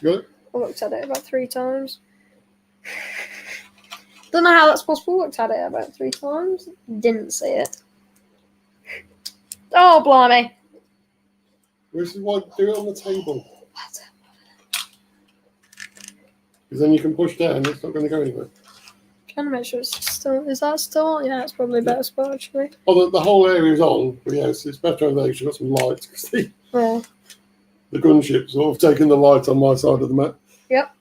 Speaker 2: You got it?
Speaker 1: I looked at it about 3 times. Don't know how that's possible. Looked at it about 3 times. Didn't see it. Oh, blimey.
Speaker 2: This is why do it on the table. Because then you can push down, it's not going to go anywhere.
Speaker 1: Trying to make sure it's still. Is that still? Yeah, it's probably a better spot actually.
Speaker 2: Well, the whole area is on, but yes, it's better over there. You've got some lights. The gunship's sort of taking the light on my side of the map.
Speaker 1: Yep.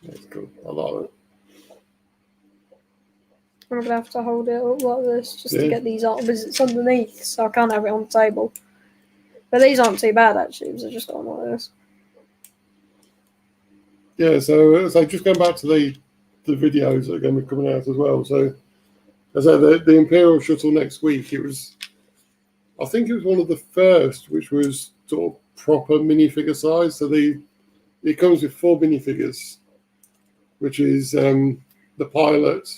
Speaker 2: That's cool. I like it.
Speaker 1: I'm going to have to hold it up like this just to get these out because it's underneath, so I can't have it on the table. But these aren't too bad actually, because I just got them like this.
Speaker 2: Yeah, so just going back to the videos that are going to be coming out as well. So, as I said, the Imperial Shuttle next week, I think it was one of the first, which was sort of proper minifigure size. So it comes with 4 minifigures, which is the pilot,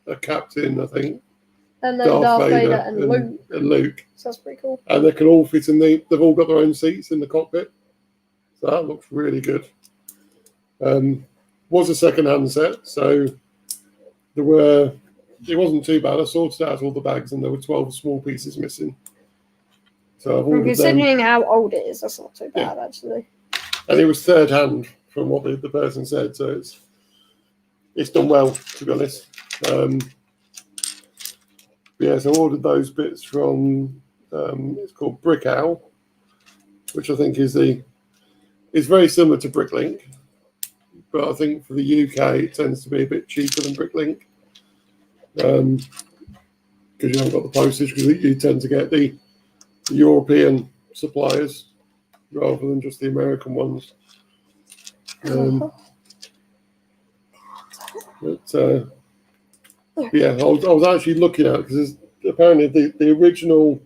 Speaker 2: a captain, I think,
Speaker 1: and then Darth Vader and
Speaker 2: Luke.
Speaker 1: So that's pretty cool.
Speaker 2: And they can all fit in they've all got their own seats in the cockpit. So that looks really good. Was a second-hand set, so it wasn't too bad. I sorted out all the bags and there were 12 small pieces missing. So I've ordered
Speaker 1: considering how old it is, that's not too bad actually.
Speaker 2: And it was third hand from what the person said, so it's done well, to be honest. Yeah, so I ordered those bits from it's called Brick Owl, which I think is very similar to Bricklink, but I think for the UK it tends to be a bit cheaper than Bricklink because you haven't got the postage. Because you tend to get the European suppliers rather than just the American ones. But yeah, I was actually looking at it because apparently the original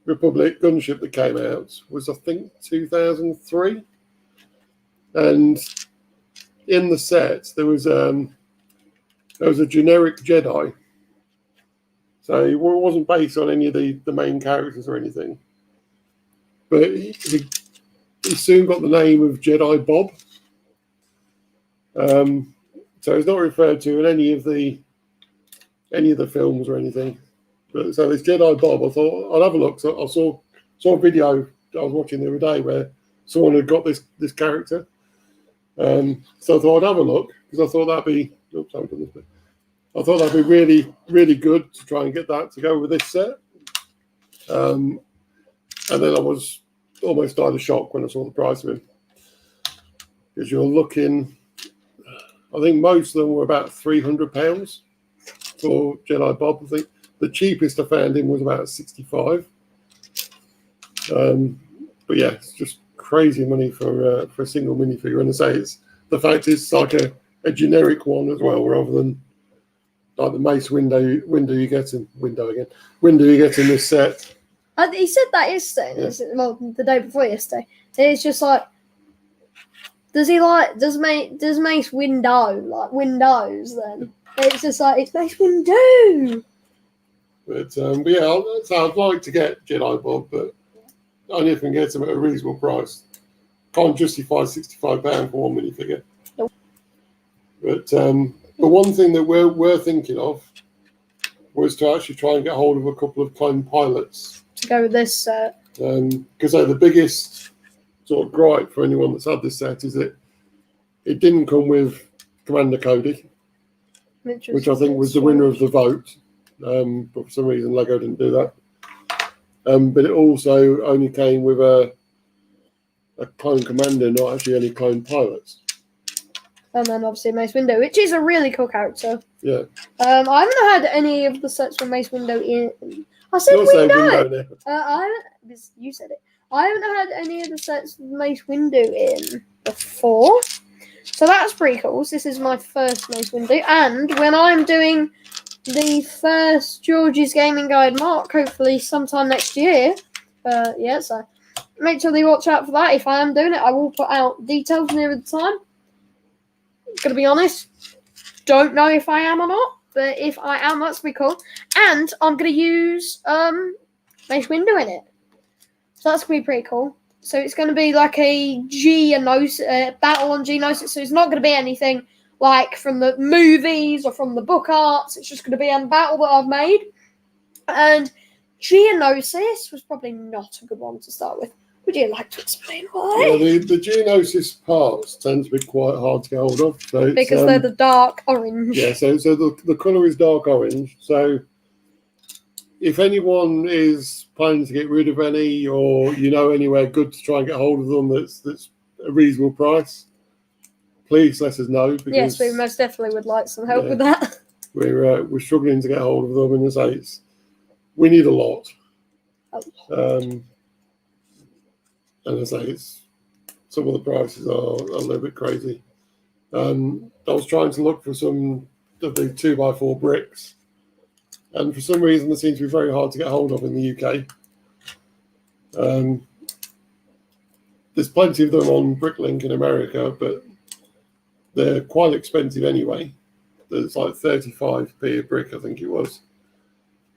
Speaker 2: Republic gunship that came out was, I think, 2003, and in the set there was a generic Jedi, so it wasn't based on any of the main characters or anything, but he soon got the name of Jedi Bob. So it's not referred to in any of the films or anything. But so this Jedi Bob, I thought I'd have a look. So I saw a video I was watching the other day where someone had got this character, So I thought I'd have a look because I thought that'd be. Oops, I've done this bit. I thought that'd be really, really good to try and get that to go with this set. And then I was almost died of shock when I saw the price of him. Because you're looking, I think most of them were about £300 for Jedi Bob. I think the cheapest I found him was about 65. But yeah, it's just crazy money for a single minifigure. And I say it's the fact it's like a generic one as well, rather than like the Mace window you get in this set.
Speaker 1: He said that yesterday.
Speaker 2: Yeah.
Speaker 1: Well, the day before yesterday. It's just like, does Mace window like windows? Then it's just like it's Mace window.
Speaker 2: But yeah, I'd like to get Jedi Bob, but only if I can get them at a reasonable price. Can't justify £65 for one minifigure.
Speaker 1: Nope.
Speaker 2: But one thing that we're thinking of was to actually try and get hold of a couple of clone pilots
Speaker 1: to go with this set.
Speaker 2: Because the biggest sort of gripe for anyone that's had this set is that it didn't come with Commander Cody, which I think was the winner of the vote. But for some reason, Lego didn't do that. But it also only came with a clone commander, not actually any clone pilots.
Speaker 1: And then obviously Mace Windu, which is a really cool character.
Speaker 2: Yeah.
Speaker 1: I haven't had any of the sets from Mace Windu in. I said Windu. You said it. I haven't had any of the sets with Mace Windu in before, so that's pretty cool. So this is my first Mace Windu, and when I'm doing the first George's Gaming Guide mark, hopefully sometime next year. So make sure you watch out for that. If I am doing it, I will put out details near the time. Gonna be honest, don't know if I am or not, but if I am, that's pretty cool. And I'm gonna use Mace Windu in it, so that's gonna be pretty cool. So it's gonna be like a battle on Geonosis. So it's not gonna be anything like from the movies or from the book arts. It's just gonna be a battle that I've made. And Geonosis was probably not a good one to start with. Would you like to explain why?
Speaker 2: Yeah, the Geonosis parts tend to be quite hard to get hold of. So
Speaker 1: because they're the dark orange.
Speaker 2: Yeah, so the colour is dark orange. So if anyone is planning to get rid of any, or anywhere good to try and get hold of them that's a reasonable price, please let us know. Because,
Speaker 1: yes, we most definitely would like some help with that.
Speaker 2: We're struggling to get hold of them, and as I say, we need a lot. And as I say, some of the prices are a little bit crazy. I was trying to look for some of the 2x4 bricks, and for some reason they seem to be very hard to get hold of in the UK. There's plenty of them on Bricklink in America, but they're quite expensive anyway. There's like 35p a brick, I think it was.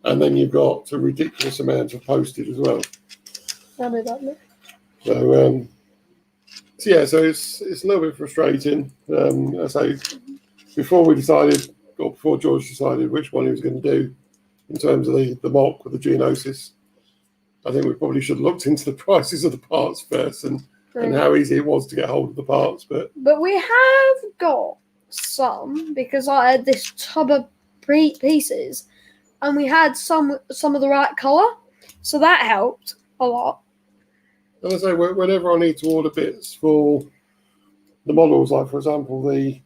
Speaker 2: And then you've got a ridiculous amount of postage as well.
Speaker 1: I know that.
Speaker 2: So so it's a little bit frustrating. I say before George decided which one he was going to do in terms of the mock with the Geonosis, I think we probably should have looked into the prices of the parts first and how easy it was to get hold of the parts. But
Speaker 1: we have got some, because I had this tub of pieces, and we had some of the right colour, so that helped a lot.
Speaker 2: And I say, whenever I need to order bits for the models, like for example the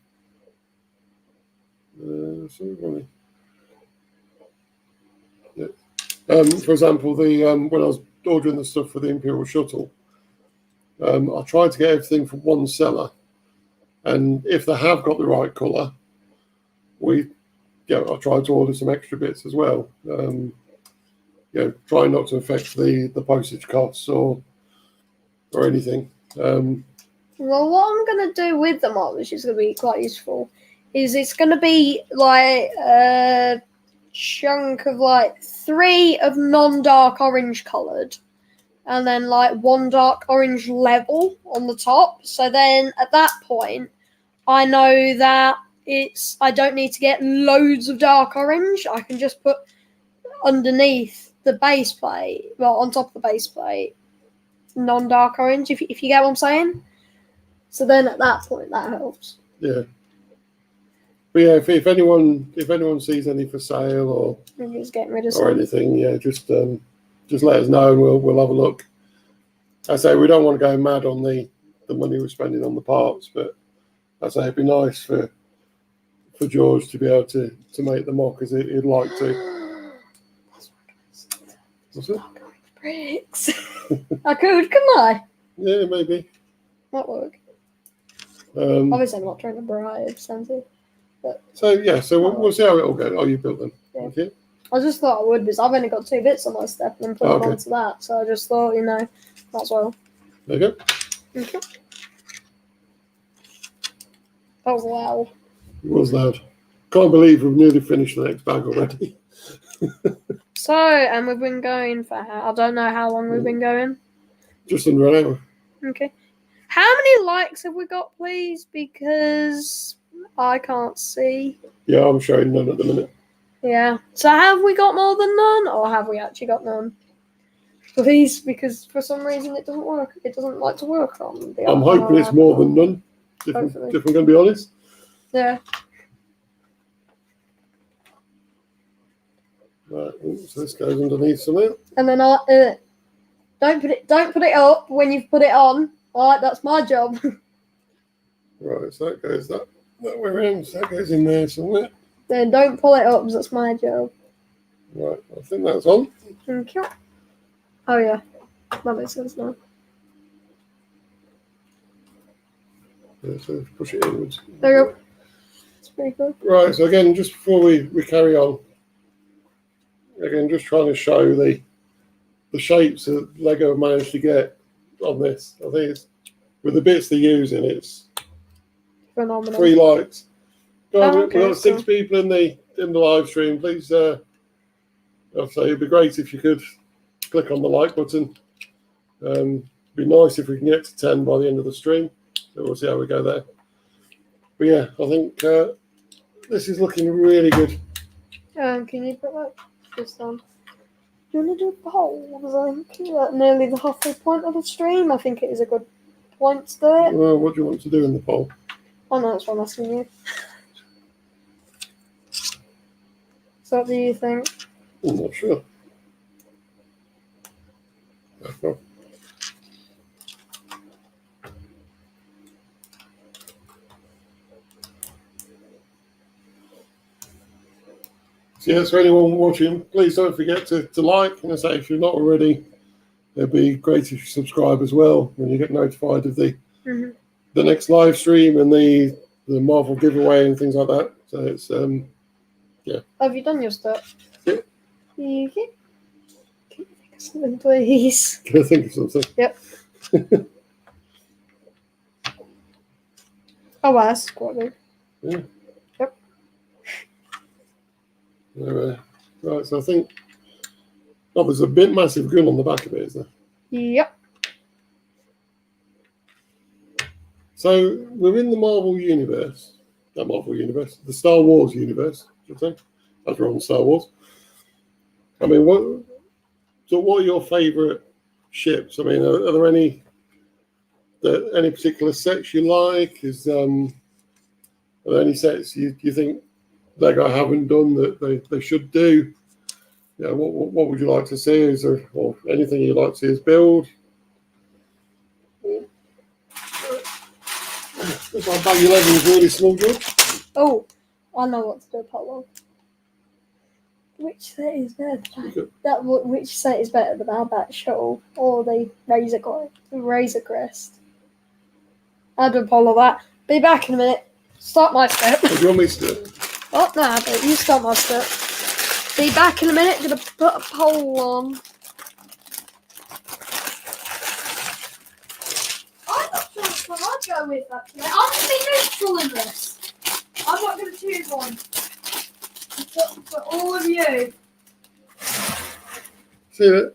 Speaker 2: when I was ordering the stuff for the Imperial Shuttle, I tried to get everything from one seller, and if they have got the right colour, I tried to order some extra bits as well. Trying not to affect the postage costs or anything.
Speaker 1: Well, what I'm going to do with the mod, which is going to be quite useful, is it's going to be like a chunk of like 3 of non-dark orange coloured, and then like 1 dark orange level on the top. So then at that point, I know that I don't need to get loads of dark orange. I can just put underneath the base plate, on top of the base plate, non-dark orange, if you get what I'm saying. So then at that point, that helps.
Speaker 2: Yeah. But yeah, if anyone sees any for sale or
Speaker 1: Just getting rid of
Speaker 2: or anything, yeah, just let us know and we'll have a look. I say we don't want to go mad on the money we're spending on the parts, but I say it'd be nice for George to be able to make them more because he'd like to. What's it?
Speaker 1: Bricks. I could, couldn't I?
Speaker 2: Yeah, maybe.
Speaker 1: That work.
Speaker 2: Obviously,
Speaker 1: I'm not trying to bribe something.
Speaker 2: So we'll see how it all goes. Oh, you built them.
Speaker 1: Yeah.
Speaker 2: Okay.
Speaker 1: I just thought I would because I've only got 2 bits on my step and I'm putting them onto that. So I just thought, might as well.
Speaker 2: There you go.
Speaker 1: Okay. That was loud.
Speaker 2: It was loud. Can't believe we've nearly finished the next bag already.
Speaker 1: So, and we've been going for I don't know how long we've been going.
Speaker 2: Just under an hour.
Speaker 1: Okay. How many likes have we got, please? Because I can't see.
Speaker 2: Yeah, I'm showing none at the minute.
Speaker 1: Yeah. So have we got more than none, or have we actually got none? Please, because for some reason it doesn't work. It doesn't like to work on the.
Speaker 2: I'm hoping it's more than none. If I'm going to be honest.
Speaker 1: Yeah.
Speaker 2: Right. So this goes underneath somewhere.
Speaker 1: And then don't put it up when you've put it on. All right, that's my job.
Speaker 2: Right. So that goes that way around. So that goes in there somewhere.
Speaker 1: Then don't pull it up, because that's my job.
Speaker 2: Right. I think that's on.
Speaker 1: Thank you. Oh yeah, that makes sense now.
Speaker 2: Yeah, so push it inwards.
Speaker 1: There you go. It's pretty good.
Speaker 2: Right. So again, just before we carry on, again, just trying to show the shapes that Lego have managed to get on this. I think it's with the bits they're using, it's
Speaker 1: Phenomenal.
Speaker 2: 3 likes.
Speaker 1: Okay,
Speaker 2: we've got 6 people in the live stream. Please, I'd say it'd be great if you could click on the like button. It'd be nice if we can get to 10 by the end of the stream. So we'll see how we go there. But yeah, I think this is looking really good.
Speaker 1: Can you put that just on? Do you want to do polls? I think at nearly the halfway point of the stream. I think it is a good point to do it.
Speaker 2: Well, what do you want to do in the poll?
Speaker 1: Oh no, that's what I'm asking you. So what do you think?
Speaker 2: I'm not sure. Okay. So yeah, so anyone watching, please don't forget to like. And I say, if you're not already, it'd be great if you subscribe as well when you get notified of the next live stream and the Marvel giveaway and things like that. So it's yeah.
Speaker 1: Have you done your stuff?
Speaker 2: Yeah.
Speaker 1: You can you think of something, please?
Speaker 2: Can I think of something?
Speaker 1: Yep. Oh wow, that's quite big.
Speaker 2: Yeah.
Speaker 1: Yep.
Speaker 2: Right, so I think there's a bit massive gun on the back of it, is there?
Speaker 1: Yep.
Speaker 2: So we're in the Marvel universe. Not Marvel universe, the Star Wars universe, should I say? As we're on Star Wars. I mean, what are your favourite ships? I mean, are there any particular sets you like? Are there any sets you think Lego haven't done that they should do? Yeah, what would you like to see? Is there or anything you'd like to see us build? Looks like bag 11 is really small, George.
Speaker 1: Oh, I know what to do, Pablo. Which set is better? Which set is better, the Malbat Shuttle or the Razor Crest? I'll do Apollo that. Be back in a minute. Start my step.
Speaker 2: Do you want me to do it?
Speaker 1: Oh, no, but you start my step. Be back in a minute. Gonna put a poll on. I'm not sure which one I'd go with, actually. I'm going to be neutral in this. I'm not going to choose one. For all of you.
Speaker 2: See that?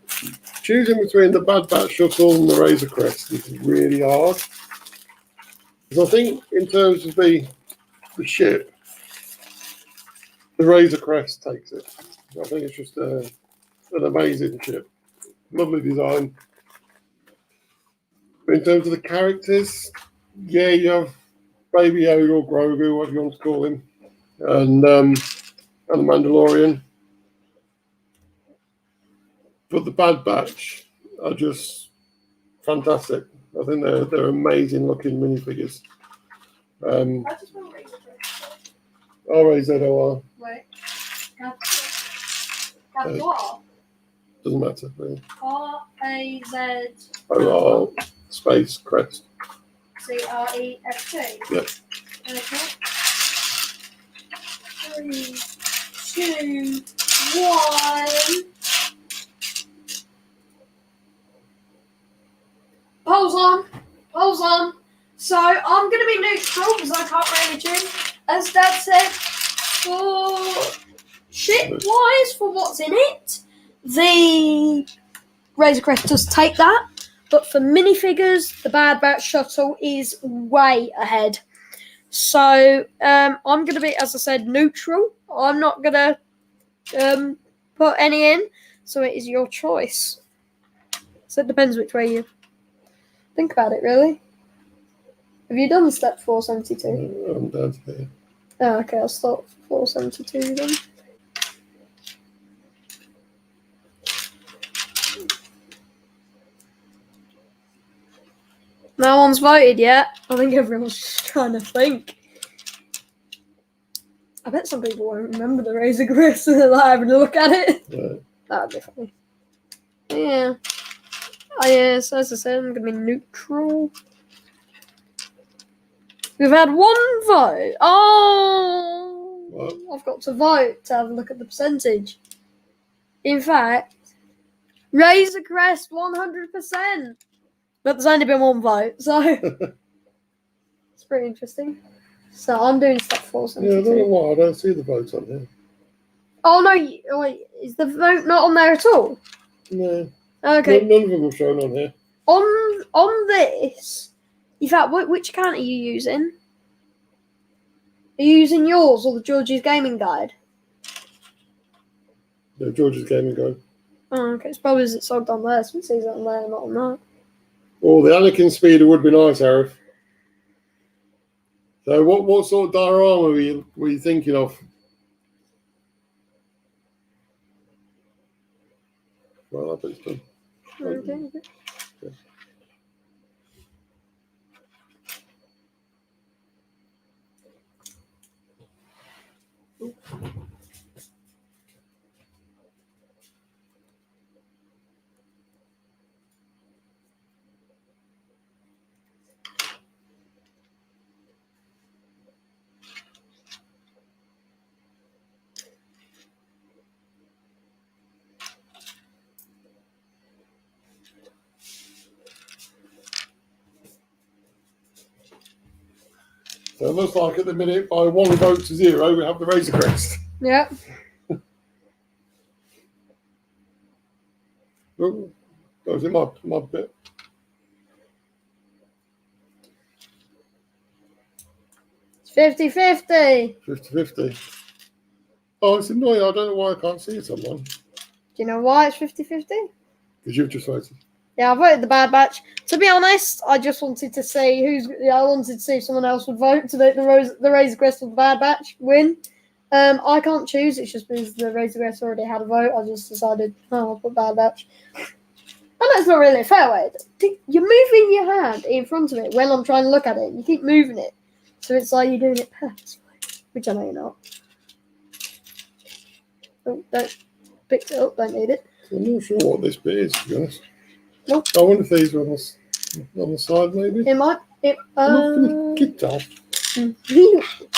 Speaker 2: Choosing between the Bad Bat Shuttle and the Razor Crest is really hard. Because I think in terms of the ship, the Razor Crest takes it. I think it's just an amazing ship. Lovely design. But in terms of the characters, Yeah, you have Baby Yoda or Grogu, whatever you want to call him, and the Mandalorian. But the Bad Batch are just fantastic. I think they're amazing looking minifigures.
Speaker 1: I just want to
Speaker 2: RAZOR.
Speaker 1: Wait. What?
Speaker 2: Doesn't matter. Really.
Speaker 1: RAZOR
Speaker 2: Space Crest.
Speaker 1: CREST.
Speaker 2: Yep.
Speaker 1: Okay. 3, 2, 1. Pulse on. So I'm going to be neutral because I can't really choose. As Dad said, for ship-wise, for what's in it, the Razor Crest does take that. But for minifigures, the Bad Batch shuttle is way ahead. So I'm going to be, as I said, neutral. I'm not going to put any in. So it is your choice. So it depends which way you think about it, really. Have you done step 472?
Speaker 2: I'm down to here.
Speaker 1: Oh, okay, I'll start 472 then. No one's voted yet. I think everyone's just trying to think. I bet some people won't remember the Razor Crest and they're like having a look at it.
Speaker 2: Yeah.
Speaker 1: That would be funny. Yeah. Oh, yeah, so as I said, I'm going to be neutral. We've had one vote. Oh!
Speaker 2: What?
Speaker 1: I've got to vote to have a look at the percentage. In fact, Razor Crest 100%. But there's only been one vote, so it's pretty interesting. So I'm doing step 472.
Speaker 2: Yeah, I don't know why. I don't see the votes on here.
Speaker 1: Oh no! Wait, is the vote not on there at all?
Speaker 2: No.
Speaker 1: Okay.
Speaker 2: None of them are shown on here.
Speaker 1: On this, in fact, which account are you using? Are you using yours or the George's Gaming Guide?
Speaker 2: No, GeorgesGamingGuide.
Speaker 1: Oh, okay. It's probably it's logged on there, so it says it on there, not on that.
Speaker 2: Oh, the Anakin speeder would be nice, Arif. So, what sort of diorama were you thinking of? Well, I bet it's done.
Speaker 1: Okay.
Speaker 2: So it looks like at the minute, by 1 vote to 0, we have the Razor Crest.
Speaker 1: Yeah.
Speaker 2: Oh, that was in my bit.
Speaker 1: It's 50-50.
Speaker 2: 50-50. Oh, it's annoying. I don't know why I can't see someone.
Speaker 1: Do you know why it's 50-50?
Speaker 2: Because you've just voted.
Speaker 1: Yeah, I voted the Bad Batch. To be honest, I just wanted to see I wanted to see if someone else would vote to make the Razor Crest of the Bad Batch win. I can't choose. It's just because the Razor Crest already had a vote. I just decided, I'll put Bad Batch. And that's not really a fair way. You're moving your hand in front of it when I'm trying to look at it. You keep moving it. So it's like you're doing it purposefully, which I know you're not. Oh, don't pick it up. Don't need it.
Speaker 2: I'm not sure what this bit is, to be honest.
Speaker 1: Nope.
Speaker 2: I wonder if these are on the side, maybe.
Speaker 1: It might.
Speaker 2: Get off.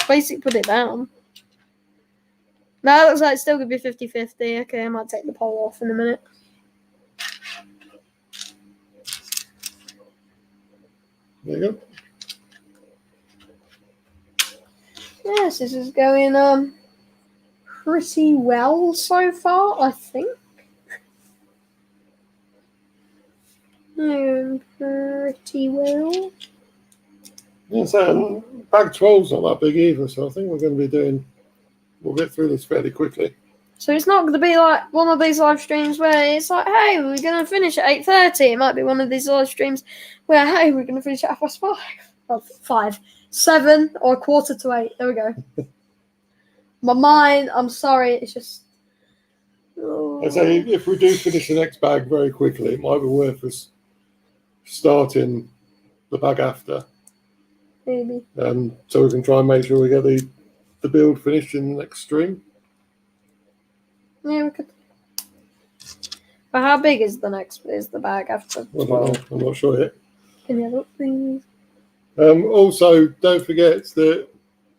Speaker 1: Basically, put it down. No, it looks like it's still going to be 50-50. Okay, I might take the poll off in a minute.
Speaker 2: There you go.
Speaker 1: Yes, this is going pretty well so far, I think. Pretty well.
Speaker 2: Yeah, so bag 12's not that big either, so I think we'll get through this fairly quickly.
Speaker 1: So it's not going to be like one of these live streams where it's like, hey, we're going to finish at 8:30. It might be one of these live streams where, hey, we're going to finish at 5:30. 5, 7, or 7:45. There we go. My mind, I'm sorry, it's just... Oh.
Speaker 2: I'd say if we do finish the next bag very quickly, it might be worth us starting the bag after.
Speaker 1: Maybe.
Speaker 2: So we can try and make sure we get the build finished in the next stream.
Speaker 1: Yeah, we could. But how big is the bag after?
Speaker 2: I don't know. I'm not sure yet.
Speaker 1: Can you have a look, please?
Speaker 2: Also, don't forget that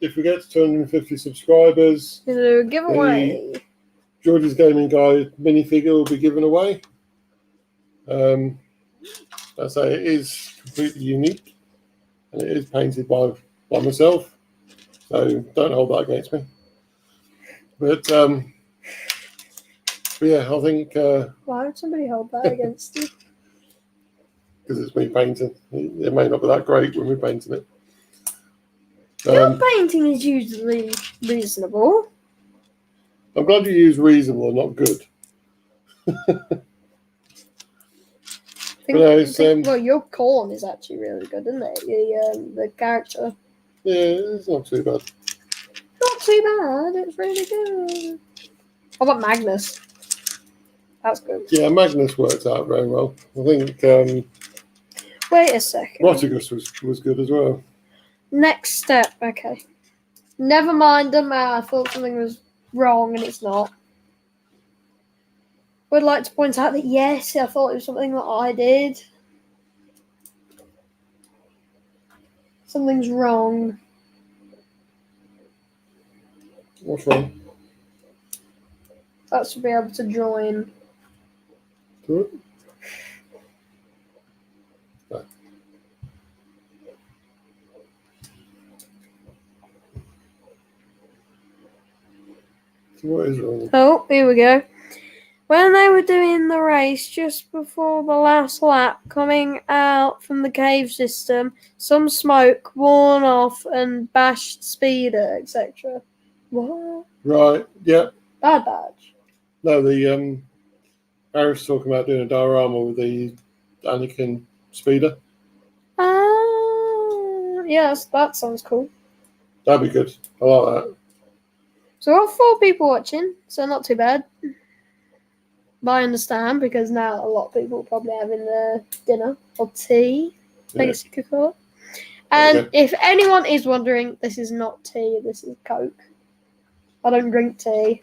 Speaker 2: if we get to 250 subscribers,
Speaker 1: We'll do a giveaway.
Speaker 2: George's Gaming Guide minifigure will be given away. I say it is completely unique, and it is painted by myself. So don't hold that against me. But yeah, I think.
Speaker 1: Why would somebody hold that against you?
Speaker 2: Because it's me painting. It may not be that great when we're painting it.
Speaker 1: Your painting is usually reasonable.
Speaker 2: I'm glad you use reasonable and not good.
Speaker 1: Well, your corn is actually really good, isn't it? The character.
Speaker 2: Yeah, it's not too bad.
Speaker 1: Not too bad. It's really good. How about Magnus? That's good.
Speaker 2: Yeah, Magnus worked out very well. I think
Speaker 1: Wait a second.
Speaker 2: Rotigus was good as well.
Speaker 1: Next step. Okay. Never mind them. I thought something was wrong and it's not. Would like to point out that yes, I thought it was something that I did. Something's wrong.
Speaker 2: What's wrong?
Speaker 1: That should be able to join.
Speaker 2: Do it. No. So what is wrong?
Speaker 1: Oh, here we go. When they were doing the race just before the last lap, coming out from the cave system, some smoke worn off and bashed speeder, etc. What?
Speaker 2: Right, yeah.
Speaker 1: Bad badge.
Speaker 2: No, the Harris talking about doing a diorama with the Anakin speeder.
Speaker 1: Yes, that sounds cool.
Speaker 2: That'd be good. I like that.
Speaker 1: So we've got 4 people watching, so not too bad. But I understand, because now a lot of people are probably having their dinner or tea, I guess you could call it. And if anyone is wondering, this is not tea, this is Coke. I don't drink tea.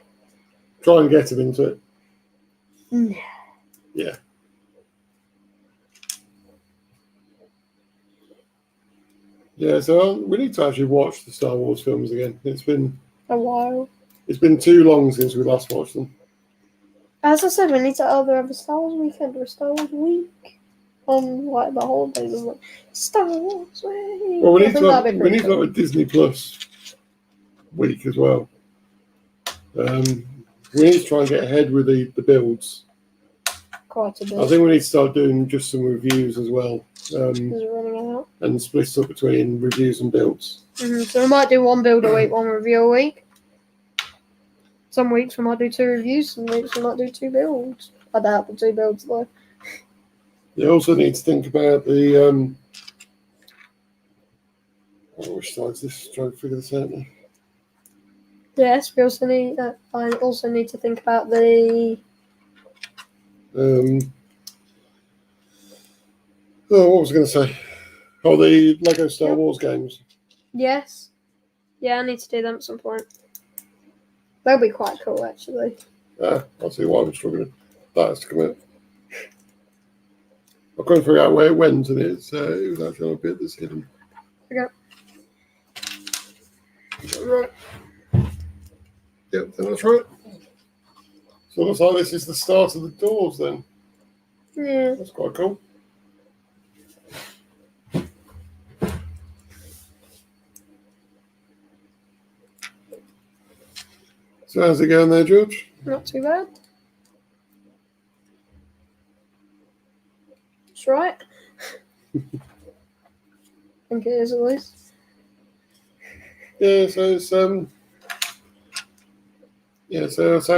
Speaker 2: Try and get him into it.
Speaker 1: No.
Speaker 2: Yeah. Yeah, so we need to actually watch the Star Wars films again. It's been
Speaker 1: A while.
Speaker 2: It's been too long since we last watched them.
Speaker 1: As I said, we need to either have a Star Wars weekend or a Star Wars week on like the holidays. Of, like, Star Wars week.
Speaker 2: Well, we need to have a Disney Plus week as well. We need to try and get ahead with the builds.
Speaker 1: Quite a bit.
Speaker 2: I think we need to start doing just some reviews as well.
Speaker 1: Running out.
Speaker 2: And split up between reviews and builds.
Speaker 1: So we might do 1 build a week, 1 review a week. Some weeks we might do 2 reviews, some weeks we might do 2 builds. I doubt the 2 builds though.
Speaker 2: You also need to think about the which side's this? Try to figure this out now.
Speaker 1: Yes, we also need. I also need to think about the.
Speaker 2: What was I going to say? Oh, the Lego Star Wars games.
Speaker 1: Yes. Yeah, I need to do them at some point. They'll be quite cool, actually.
Speaker 2: Yeah, I'll see why I'm struggling. That has to come out. I couldn't figure out where it went, and it was actually on a bit that's hidden.
Speaker 1: Okay.
Speaker 2: Right. Yep, that's right. So it looks like this is the start of the doors then.
Speaker 1: Yeah.
Speaker 2: That's quite cool. So how's it going there, George?
Speaker 1: Not too bad. That's right. I think it is at least.
Speaker 2: Yeah, so it's so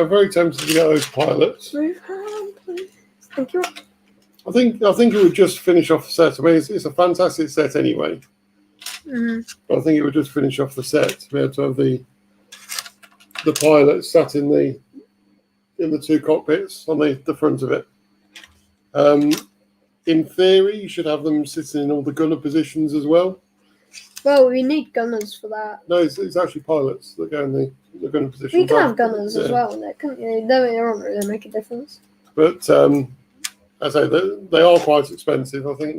Speaker 2: I'm very tempted to get those pilots.
Speaker 1: Move hand, please. Thank you.
Speaker 2: I think it would just finish off the set. I mean, it's a fantastic set anyway. But I think it would just finish off the set to be able to have the pilot sat in the two cockpits on the front of it. In theory, you should have them sitting in all the gunner positions as well.
Speaker 1: Well, we need gunners for that.
Speaker 2: No, it's actually pilots that go in the gunner position.
Speaker 1: You can have gunners as well in there, couldn't you? They don't really make a difference.
Speaker 2: But I say they are quite expensive. I think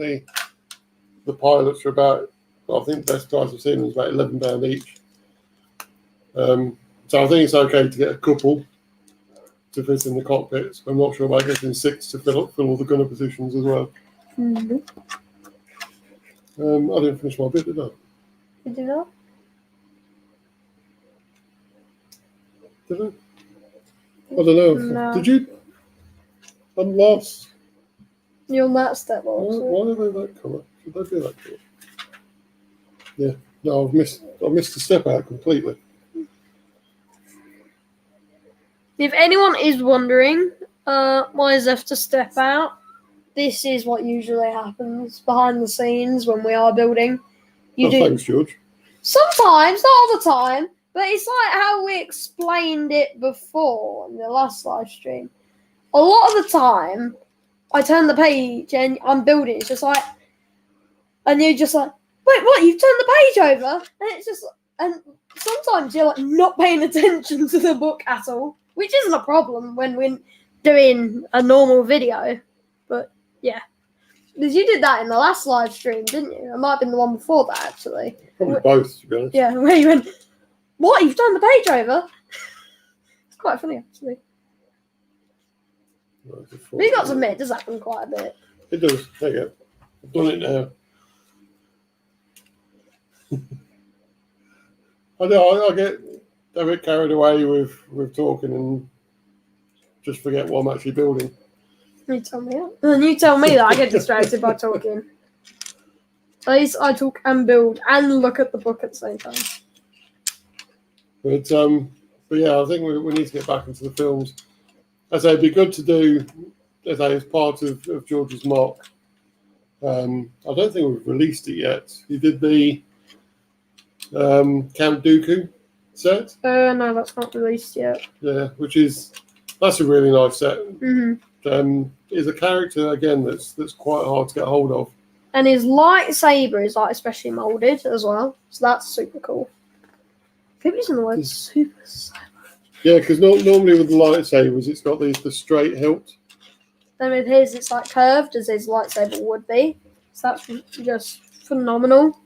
Speaker 2: the pilots are about. I think the best price I've seen was about £11 each. So I think it's okay to get a couple to fit in the cockpits. I'm not sure about getting 6 to fill all the gunner positions as well.
Speaker 1: Mm-hmm.
Speaker 2: I didn't finish my bit, did I?
Speaker 1: Did you not?
Speaker 2: Did I? I don't know.
Speaker 1: No.
Speaker 2: Did you? I'm lost.
Speaker 1: You're on that step,
Speaker 2: Why
Speaker 1: also.
Speaker 2: are they that colour? Should they be that colour? Yeah. No, I've missed the step out completely.
Speaker 1: If anyone is wondering why is left to step out, this is what usually happens behind the scenes when we are building.
Speaker 2: Thanks, George.
Speaker 1: Sometimes, not all the time, but it's like how we explained it before in the last live stream. A lot of the time, I turn the page and I'm building. It's just like, and you're just like, wait, what? You've turned the page over, and it's just, and sometimes you're like not paying attention to the book at all, which isn't a problem when we're doing a normal video. But yeah, because you did that in the last live stream, didn't you? It might have been the one before that, actually.
Speaker 2: Probably both, to be honest.
Speaker 1: Yeah, where you went, what? You've turned the page over? It's quite funny, actually. We got to admit, it does happen quite a bit.
Speaker 2: It does. There you go. I've done it now. I know I get a bit carried away with talking and just forget what I'm actually building.
Speaker 1: You tell me that. And you tell me that I get distracted by talking. At least I talk and build and look at the book at the same time.
Speaker 2: But yeah, I think we need to get back into the films. As I say, it'd be good to do as part of George's mock. I don't think we've released it yet. He did the Count Dooku set.
Speaker 1: No, that's not released yet.
Speaker 2: Yeah, that's a really nice set.
Speaker 1: Mm-hmm.
Speaker 2: Is a character again that's quite hard to get hold of.
Speaker 1: And his lightsaber is like especially molded as well, so that's super cool. I keep using the word super.
Speaker 2: Yeah, because normally with the lightsabers, it's got the straight hilt.
Speaker 1: And with his, it's like curved as his lightsaber would be. So that's just phenomenal.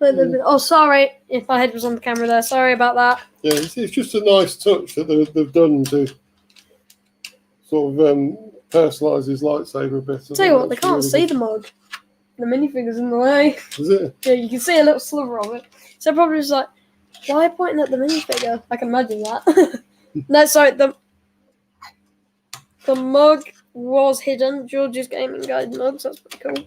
Speaker 1: Oh, sorry if my head was on the camera there. Sorry about that.
Speaker 2: Yeah, it's just a nice touch that they've done to sort of personalise his lightsaber a bit.
Speaker 1: Tell you what, they can't see the mug. The minifigure's in the way.
Speaker 2: Is it?
Speaker 1: Yeah, you can see a little sliver of it. So probably just like, why are you pointing at the minifigure? I can imagine that. No, sorry, the mug was hidden. George's Gaming Guide mug, so that's pretty cool.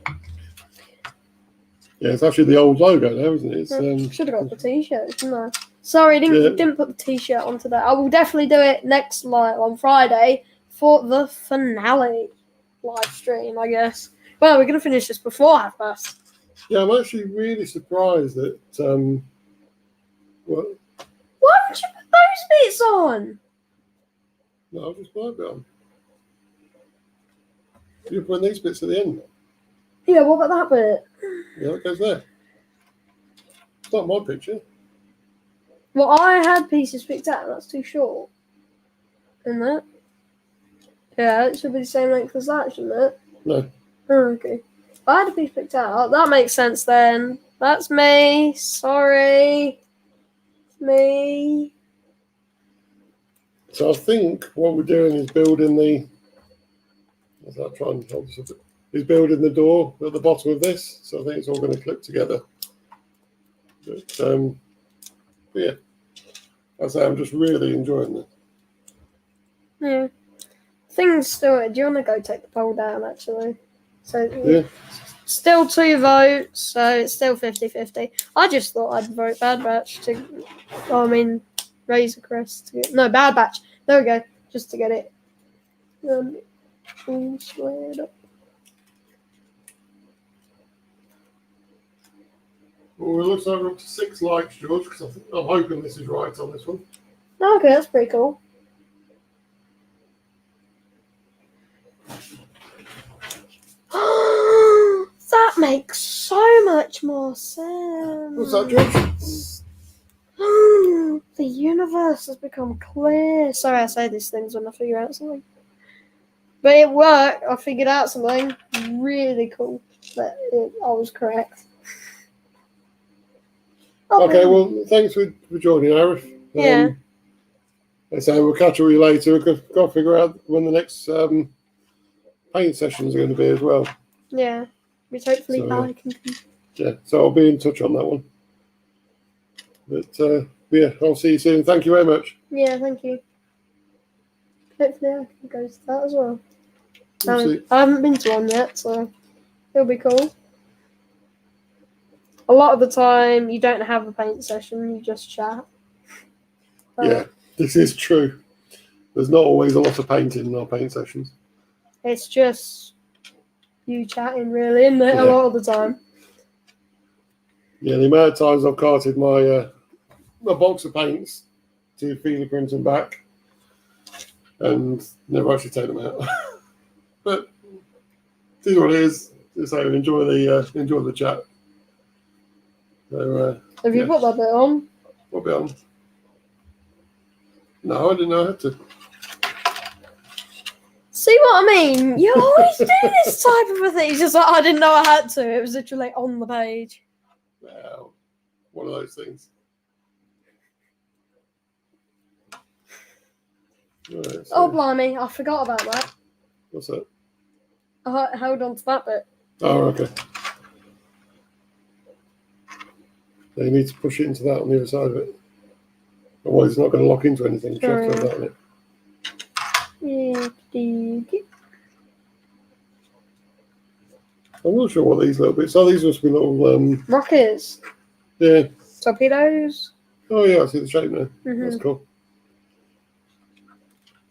Speaker 2: Yeah, it's actually the old logo there, isn't it?
Speaker 1: Should have got the t-shirt, shouldn't I? Sorry, didn't put the t-shirt onto that. I will definitely do it next on Friday for the finale live stream, I guess. Well, we're going to finish this before 1:30.
Speaker 2: Yeah, I'm actually really surprised that. What?
Speaker 1: Why would you put those bits on?
Speaker 2: No, I'll just wipe it on. You're putting these bits at the end.
Speaker 1: Yeah, what about that bit?
Speaker 2: Yeah, it goes there. It's not my picture.
Speaker 1: Well, I had pieces picked out, and that's too short. Isn't it? Yeah, it should be the same length as that, shouldn't it?
Speaker 2: No.
Speaker 1: Oh, okay. I had a piece picked out. That makes sense then. That's me. Sorry. Me.
Speaker 2: So I think what we're doing is building the. As I try and hold this up, is building the door at the bottom of this. So I think it's all going to clip together. But yeah, as I say, I'm just really enjoying this.
Speaker 1: Yeah. Things still. Do you want to go take the poll down actually? So
Speaker 2: Yeah.
Speaker 1: Still 2 votes, so it's still 50-50. I just thought I'd vote Bad Batch to. Oh, I mean, Razor Crest. No, Bad Batch. There we go. Just to get it. All squared up.
Speaker 2: Well, it looks like we're up to 6 likes, George, because I'm hoping this is right on this one.
Speaker 1: Okay, that's pretty cool. That makes so much more sense.
Speaker 2: What's that, George?
Speaker 1: The universe has become clear. Sorry, I say these things when I figure out something. But it worked. I figured out something really cool. But I was correct.
Speaker 2: Okay, well, thanks for joining, Arif.
Speaker 1: Yeah.
Speaker 2: I say we'll catch up with you later. We've got to figure out when the next paint sessions are going to be as well.
Speaker 1: Yeah. Which hopefully I can.
Speaker 2: Yeah, so I'll be in touch on that one. But yeah, I'll see you soon. Thank you very much.
Speaker 1: Yeah, thank you. Hopefully I can go to that as well.
Speaker 2: We'll
Speaker 1: I haven't been to one yet, so it'll be cool. A lot of the time, you don't have a paint session, you just chat.
Speaker 2: Yeah, this is true. There's not always a lot of painting in our paint sessions.
Speaker 1: It's just you chatting, really, isn't it?
Speaker 2: Yeah.
Speaker 1: A lot of the time.
Speaker 2: Yeah, the amount of times I've carted my my box of paints to feeler print and back, and never actually take them out. But it is what it is. So enjoy the chat. So,
Speaker 1: Have you put that bit on?
Speaker 2: What bit on? No, I didn't know how to.
Speaker 1: See what I mean? You always do this type of a thing. It's just like, I didn't know I had to. It was literally on the page.
Speaker 2: Well, one of those things. Right, so,
Speaker 1: Oh, blimey. I forgot about that.
Speaker 2: what's that?
Speaker 1: I held on to that bit.
Speaker 2: Oh, okay. So you need to push it into that on the other side of it. Otherwise, it's not going to lock into anything. You have to have that on it. I'm not sure what these little bits are. These must be little...
Speaker 1: rockets.
Speaker 2: Yeah.
Speaker 1: Torpedoes.
Speaker 2: Oh, yeah, I see the shape now.
Speaker 1: Mm-hmm.
Speaker 2: That's cool.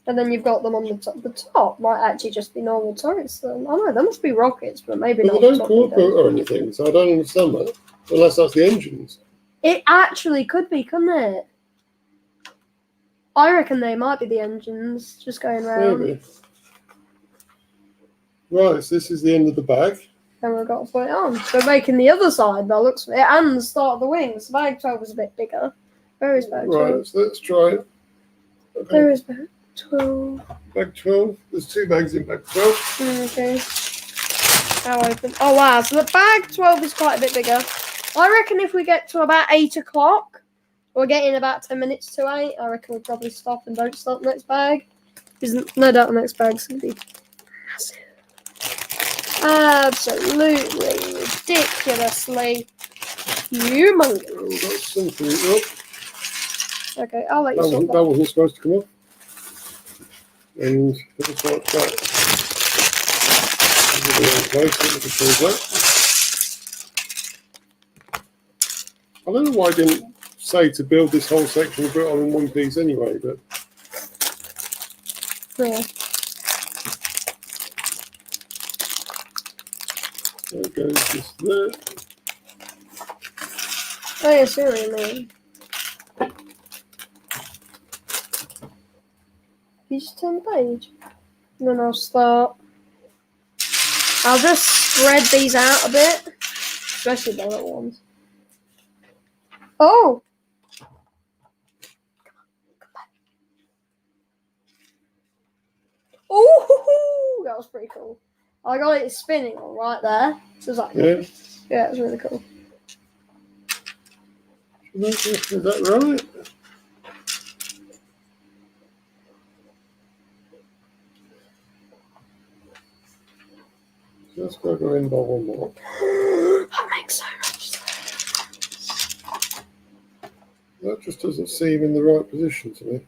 Speaker 1: And then you've got them on the top. The top might actually just be normal turrets. I know, there must be rockets, but maybe
Speaker 2: But
Speaker 1: not.
Speaker 2: they don't cooperate or anything, so I don't understand that. Unless that's the engines.
Speaker 1: It actually could be, couldn't it? I reckon they might be the engines just going round.
Speaker 2: Maybe. Right, so this is the end of the bag.
Speaker 1: And we've got to put it on. So making the other side, by the looks of it, and the start of the wings. Bag 12 is a bit bigger. Where is bag 12?
Speaker 2: Right, so let's try it. Okay.
Speaker 1: Where is bag 12?
Speaker 2: Bag 12. There's 2 bags in bag 12.
Speaker 1: Okay. How open? Oh, wow. So the bag 12 is quite a bit bigger. I reckon if we get to about 8 o'clock, we're getting about 10 minutes to 8, I reckon we'll probably stop and don't start the next bag. Because no doubt the next bag's going to be massive. Absolutely ridiculously humongous.
Speaker 2: Oh, that's something up.
Speaker 1: Okay, I'll let you sort
Speaker 2: That wasn't supposed to come off. And that's like that. I don't know why I didn't say to build this whole section and put it on in one piece anyway, but
Speaker 1: yeah.
Speaker 2: there it goes, just there.
Speaker 1: Oh, yeah, seriously. You just turn the page. And then I'll start. I'll just spread these out a bit. Especially the little ones. Oh! Oh, that was pretty cool. I got it spinning all right there. So it's like, yeah, it was really cool.
Speaker 2: Is that right? Just got to go in by one more.
Speaker 1: That makes so much sense.
Speaker 2: That just doesn't seem in the right position to me.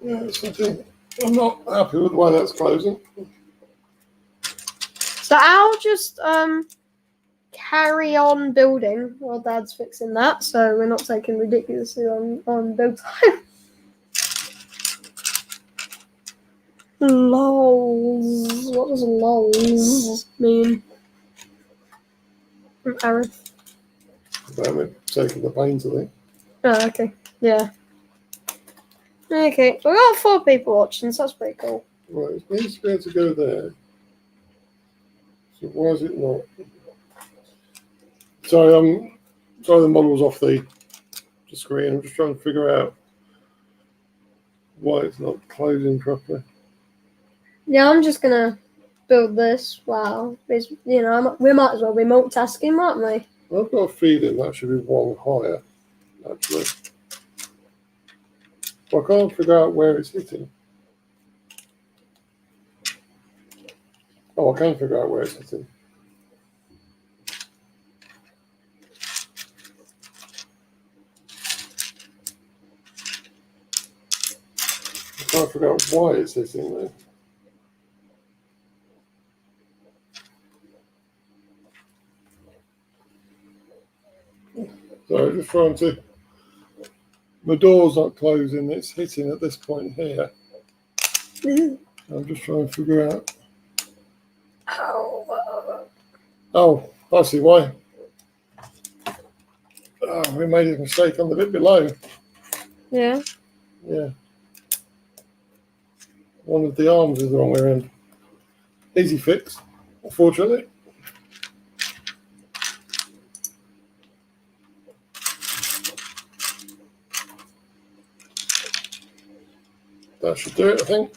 Speaker 2: Yeah, something. I'm not happy with the way that's closing.
Speaker 1: So I'll just carry on building while Dad's fixing that, so we're not taking ridiculously on build time. Lols. What does lols mean? From Arif.
Speaker 2: I'm taking the pains, I think.
Speaker 1: Oh, okay. Yeah. Okay, so we got 4 people watching, so that's pretty cool.
Speaker 2: Right, it needs to be able to go there. So why is it not? Sorry, the model's off the screen. I'm just trying to figure out why it's not closing properly.
Speaker 1: Yeah, I'm just gonna build this. Wow, we might as well be multitasking, mightn't we?
Speaker 2: I've got a feeling that should be one higher, actually. But I can't figure out where it's hitting. Oh, I can figure out where it's hitting. I can't figure out why it's hitting there. So just trying to. My door's not closing, it's hitting at this point here. I'm just trying to figure out. Oh, I see why. Oh, we made a mistake on the bit below.
Speaker 1: Yeah.
Speaker 2: Yeah. One of the arms is the wrong way around. Easy fix, unfortunately. That should do it, I think.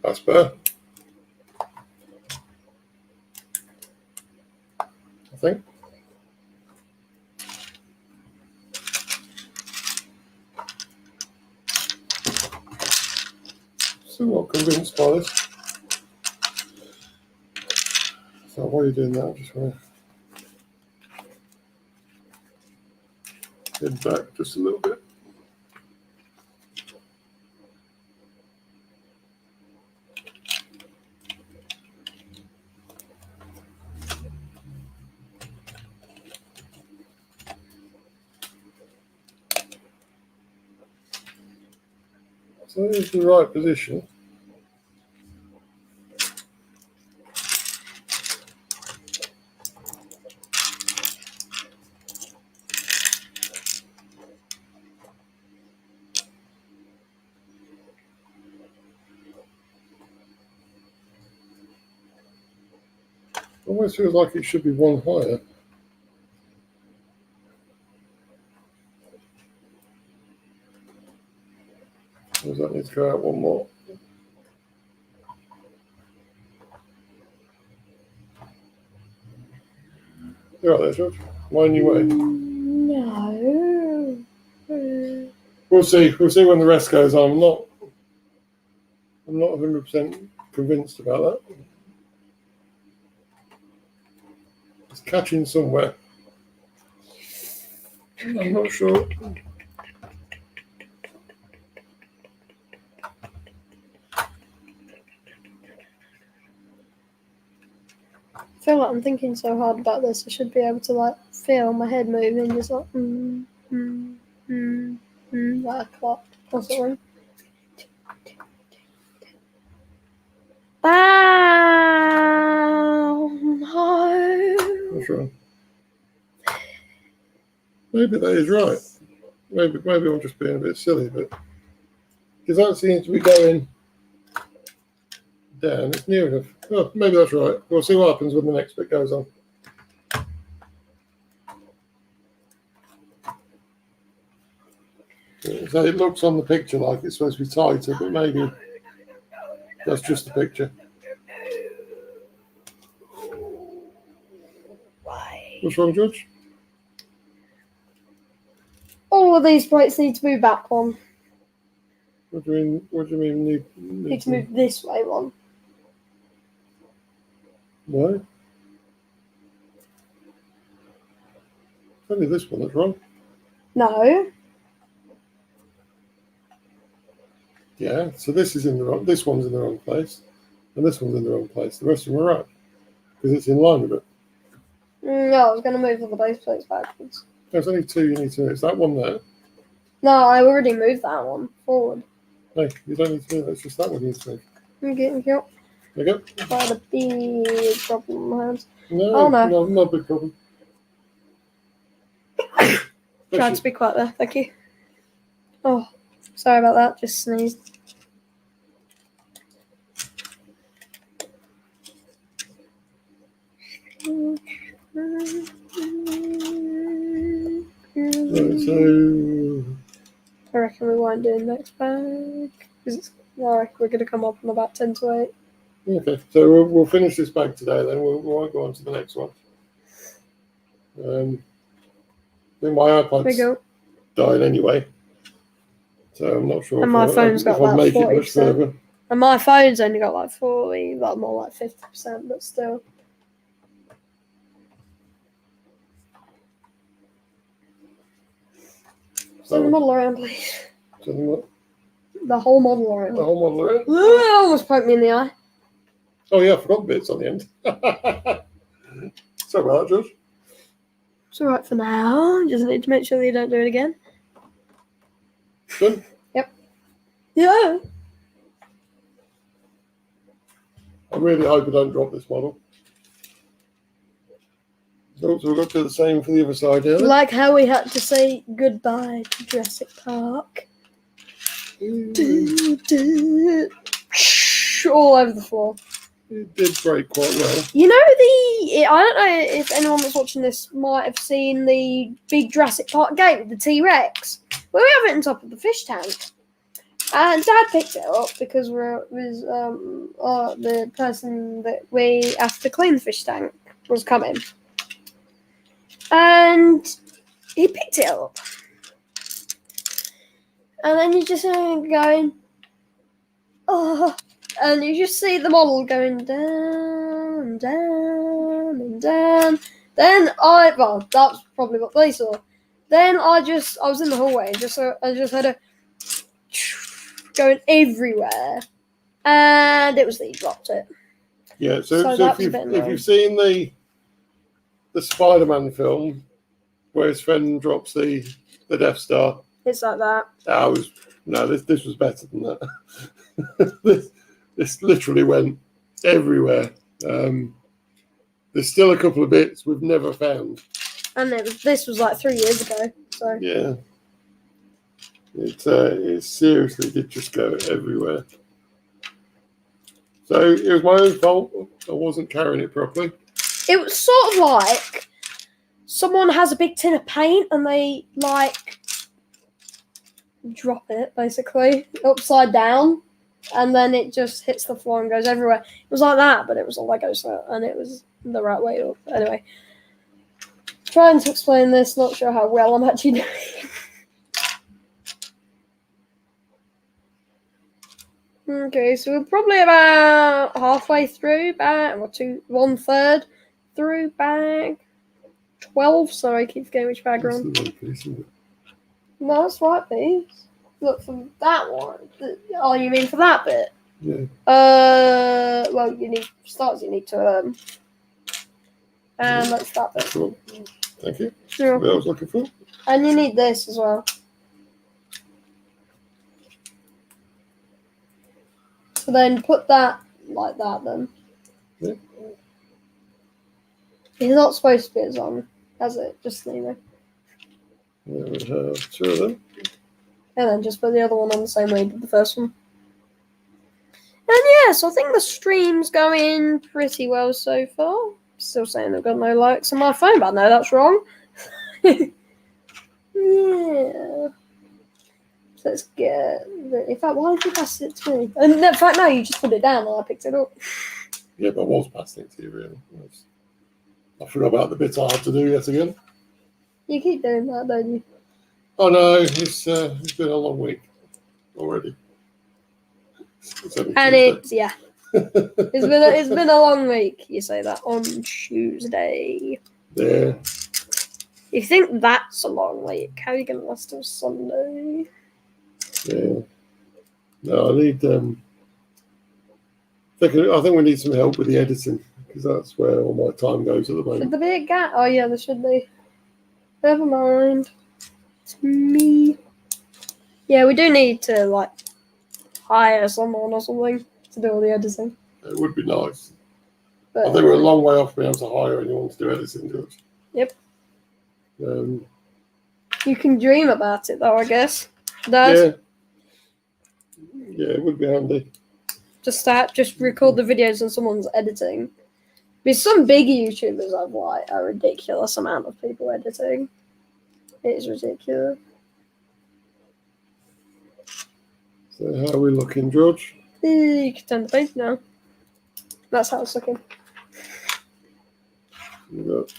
Speaker 2: That's better. I think. Still not convinced by this. So while you're doing that, I just want to head back just a little bit. So it's the right position. Almost feels like it should be one higher. Or does that need to go out one more? You're right there, George. Mind your way.
Speaker 1: No.
Speaker 2: We'll see. We'll see when the rest goes on. I'm not 100% convinced about that. It's catching somewhere. I'm not sure.
Speaker 1: I feel like I'm thinking so hard about this. I should be able to feel my head moving, just like like a clock or something. No.
Speaker 2: That's right. Maybe that is right. Maybe I'm just being a bit silly, but because that seems to be going down, it's near enough. Oh, maybe that's right. We'll see what happens when the next bit goes on. So it looks on the picture like it's supposed to be tighter, but maybe that's just the picture.
Speaker 1: Why?
Speaker 2: What's wrong, George?
Speaker 1: All of these plates need to move back one.
Speaker 2: What do you mean?
Speaker 1: Need to move this way one.
Speaker 2: Why? only this one that's wrong.
Speaker 1: No.
Speaker 2: Yeah, so this is in the wrong. This one's in the wrong place, and this one's in the wrong place. The rest of them are right because it's in line with it.
Speaker 1: No, I was going to move all the base plates backwards.
Speaker 2: There's only two you need to move. It's that one there.
Speaker 1: No, I already moved that one forward.
Speaker 2: No, you don't need to move. It's just that one you need to move.
Speaker 1: Okay, okay.
Speaker 2: There you go.
Speaker 1: I had a big problem in my hands.
Speaker 2: No,
Speaker 1: Oh, no.
Speaker 2: no, not a big problem.
Speaker 1: Tried to be quiet there, thank you. Oh, sorry about that, just sneezed.
Speaker 2: So,
Speaker 1: I reckon we won't do next bag. I reckon we're going to come up on about 10 to 8.
Speaker 2: okay, so we'll finish this bag today, then we won't go on to the next one. I think my iPod's died anyway, so I'm not sure
Speaker 1: and my phone's got
Speaker 2: I'll
Speaker 1: like
Speaker 2: make
Speaker 1: 40%.
Speaker 2: it much further.
Speaker 1: And my phone's only got like 40, well, more like 50%, but still. Send the model around, please. The whole model around.
Speaker 2: The whole model around?
Speaker 1: Ooh, almost poked me in the eye.
Speaker 2: Oh yeah, I forgot the bits on the end. Sorry about that, George.
Speaker 1: It's alright for now. Just need to make sure that you don't do it again.
Speaker 2: Done?
Speaker 1: Yep. Yeah.
Speaker 2: I really hope I don't drop this model. So we've got to do the same for the other side here.
Speaker 1: Like how we had to say goodbye to Jurassic Park. All over the floor.
Speaker 2: It did break quite well.
Speaker 1: You know I don't know if anyone that's watching this might have seen the big Jurassic Park gate with the T-Rex. Well, we have it on top of the fish tank. And Dad picked it up because the person that we asked to clean the fish tank was coming. And he picked it up. And then you just going, oh, and you just see the model going down and down and down. Then that's probably what they saw. Then I was in the hallway and I just had a going everywhere, and it was that he dropped it.
Speaker 2: Yeah, so if you've seen the Spider-Man film where his friend drops the Death Star,
Speaker 1: it's like that.
Speaker 2: This was better than that. this literally went everywhere. There's still a couple of bits we've never found, and
Speaker 1: this was like 3 years ago. So
Speaker 2: yeah, it seriously did just go everywhere. So it was my own fault. I wasn't carrying it properly.
Speaker 1: It was sort of like someone has a big tin of paint and they like drop it basically upside down, and then it just hits the floor and goes everywhere. It was like that, but it was a Lego set and it was the right way up. Anyway, trying to explain this, not sure how well I'm actually doing. Okay, so we're probably about halfway through bag, or 1/3 through bag 12. Sorry, I keep forgetting which bag we're on.
Speaker 2: That's the right piece, isn't it?
Speaker 1: No, that's the right piece. Look, for that one. Oh, you mean for that bit?
Speaker 2: Yeah.
Speaker 1: Well, you need to and that's that bit.
Speaker 2: Cool. Thank you.
Speaker 1: Sure.
Speaker 2: What I was looking for.
Speaker 1: And you need this as well. So then put that like that then.
Speaker 2: Yeah.
Speaker 1: It's not supposed to be as long as it, just anyway.
Speaker 2: There we have 2 of them.
Speaker 1: And then just put the other one on the same way you did the first one. And yeah, so I think the stream's going pretty well so far. Still saying they've got no likes on my phone, but no, that's wrong. Yeah. So let's get... In fact, why did you pass it to me? And in fact, no, you just put it down and I picked it up.
Speaker 2: Yeah, but I was passing it to you, really. I forgot about the bits I had to do yet again.
Speaker 1: You keep doing that, don't you?
Speaker 2: Oh no, it's been a long week already. It's
Speaker 1: yeah. It's been a long week. You say that on Tuesday.
Speaker 2: Yeah.
Speaker 1: You think that's a long week? How are you going to last till Sunday?
Speaker 2: Yeah. No, I need. I think we need some help with the editing because that's where all my time goes at the moment.
Speaker 1: Should there be a gap? Oh yeah, there should be. Never mind. It's me. Yeah, we do need to like hire someone or something to do all the editing.
Speaker 2: It would be nice.
Speaker 1: But,
Speaker 2: I think we're a long way off being able to hire anyone to do editing, George.
Speaker 1: Yep.
Speaker 2: Um,
Speaker 1: you can dream about it though, I guess.
Speaker 2: yeah. Yeah, it would be handy.
Speaker 1: Just record the videos and someone's editing. Because some big YouTubers have like a ridiculous amount of people editing. It is ridiculous.
Speaker 2: So how are we looking, George?
Speaker 1: You can turn the page now. That's how it's looking.
Speaker 2: We've got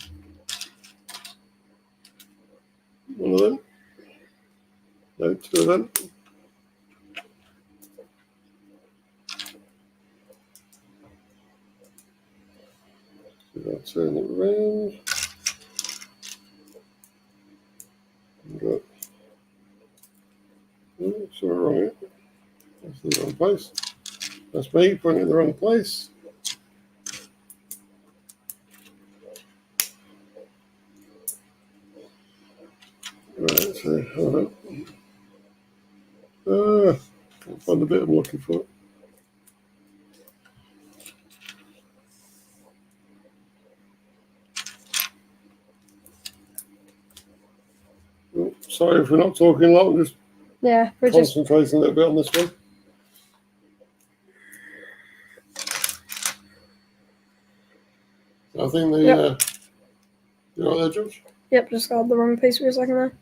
Speaker 2: one of them. No, two of them. So I'll turn it around. Got, oh, it's all right. That's the wrong place. That's me putting it in the wrong place. Right, so hold up. I'll find the bit I'm looking for. Oh, sorry if we're not talking a lot, I'm just
Speaker 1: we're
Speaker 2: concentrating a little bit on this one. I think the you right there, George?
Speaker 1: Yep, just got the wrong piece for a second there.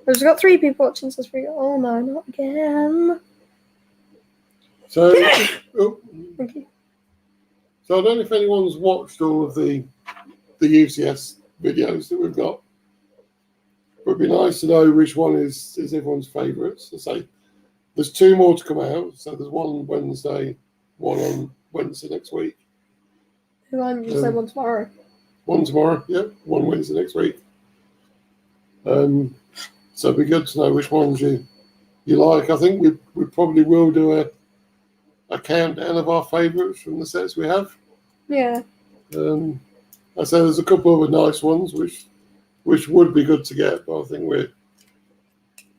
Speaker 1: I've just got 3 people watching, so oh no, not again.
Speaker 2: So,
Speaker 1: Thank you.
Speaker 2: So I don't know if anyone's watched all of the UCS videos that we've got. But it'd be nice to know which one is everyone's favourites. I say there's 2 more to come out. So there's one Wednesday, one on Wednesday next week.
Speaker 1: Why didn't you say one tomorrow?
Speaker 2: One tomorrow, yeah. One Wednesday next week. So it'd be good to know which ones you like. I think we probably will do a countdown of our favourites from the sets we have.
Speaker 1: Yeah.
Speaker 2: I say there's a couple of nice ones which would be good to get, but I think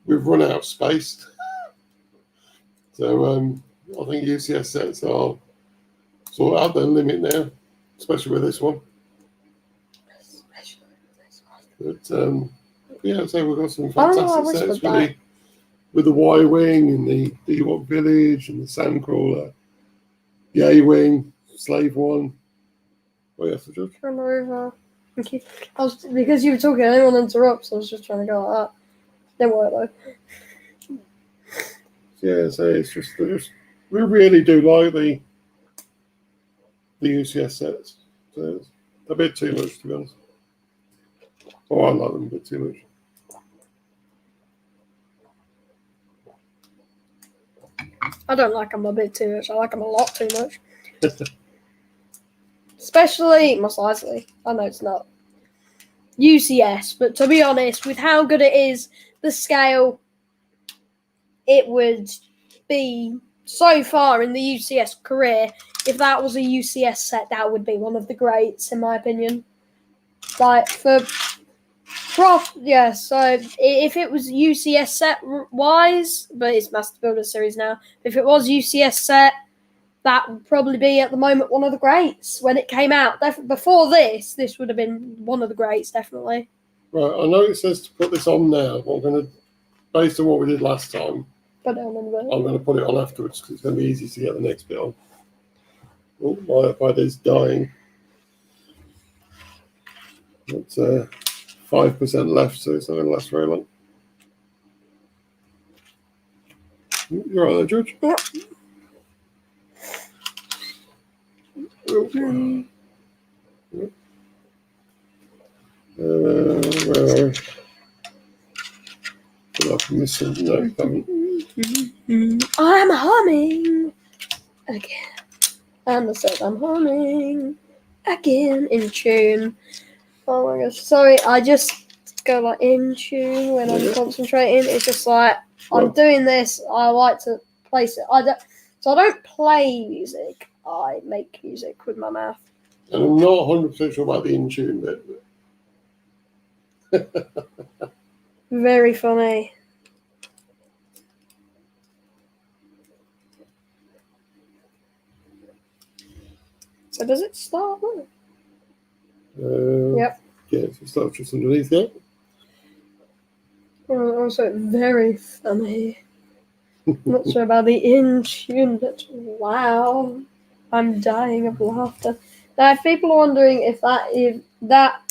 Speaker 2: we've run out of space. So I think UCS sets are sort of at their limit now, especially with this one. But yeah, so we've got some fantastic sets with the Y-Wing and the Ewok Village and the Sandcrawler, the A-Wing, Slave One. Oh, yes, George.
Speaker 1: Run over. Thank you. Because you were talking, I didn't want to interrupt, so I was just trying to go like that. Didn't work though.
Speaker 2: Yeah, so it's just we really do like the UCS sets. So it's a bit too much, to be honest. Oh, I like them a bit too much.
Speaker 1: I don't like them a bit too much. I like them a lot too much. Especially, most likely, I know it's not UCS, but to be honest, with how good it is, the scale, it would be so far in the UCS career. If that was a UCS set, that would be one of the greats, in my opinion. Like, so if it was UCS set wise, but it's Master Builder Series now, if it was UCS set, that would probably be at the moment one of the greats. When it came out, before this would have been one of the greats, definitely.
Speaker 2: Right, I know it says to put this on now. I'm going to, based on what we did last time,
Speaker 1: put it on in a bit.
Speaker 2: I'm going to put it on afterwards because it's going to be easy to get the next bit on. Oh, my iPad is dying. It's 5% left, so it's not going to last very long. You're right there, George?
Speaker 1: Yep.
Speaker 2: Oh. Where are we? I've missed something. No,
Speaker 1: I'm humming again. And I said I'm humming again in tune. Oh my gosh. Sorry, I just go like in tune when I'm
Speaker 2: Yeah.
Speaker 1: concentrating. It's just like
Speaker 2: Well-
Speaker 1: I'm doing this. I like to place it. I don't play music. I make music with my mouth.
Speaker 2: And I'm not 100% sure about the in tune bit. But
Speaker 1: Very funny. So does it start? Yep.
Speaker 2: Yeah, so it starts just underneath it.
Speaker 1: Also very funny. Not sure about the in tune, but wow, I'm dying of laughter. Now, if people are wondering if that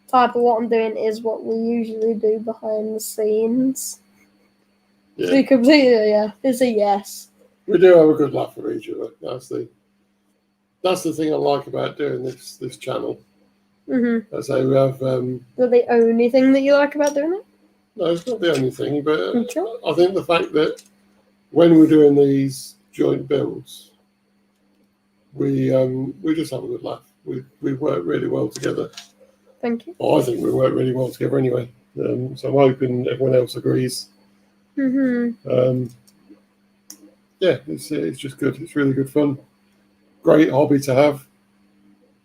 Speaker 1: type of what I'm doing is what we usually do behind the scenes, to
Speaker 2: Yeah.
Speaker 1: be completely it's a yes.
Speaker 2: We do have a good laugh with each other. That's the thing I like about doing this channel.
Speaker 1: Mm-hmm.
Speaker 2: I say we have.
Speaker 1: The only thing that you like about doing it?
Speaker 2: No, it's not the only thing, but
Speaker 1: Okay.
Speaker 2: I think the fact that when we're doing these joint builds, we just have a good laugh. We work really well together.
Speaker 1: Thank you.
Speaker 2: I think we work really well together anyway. So I'm hoping everyone else agrees.
Speaker 1: Mm-hmm.
Speaker 2: Yeah, it's just good. It's really good fun. Great hobby to have.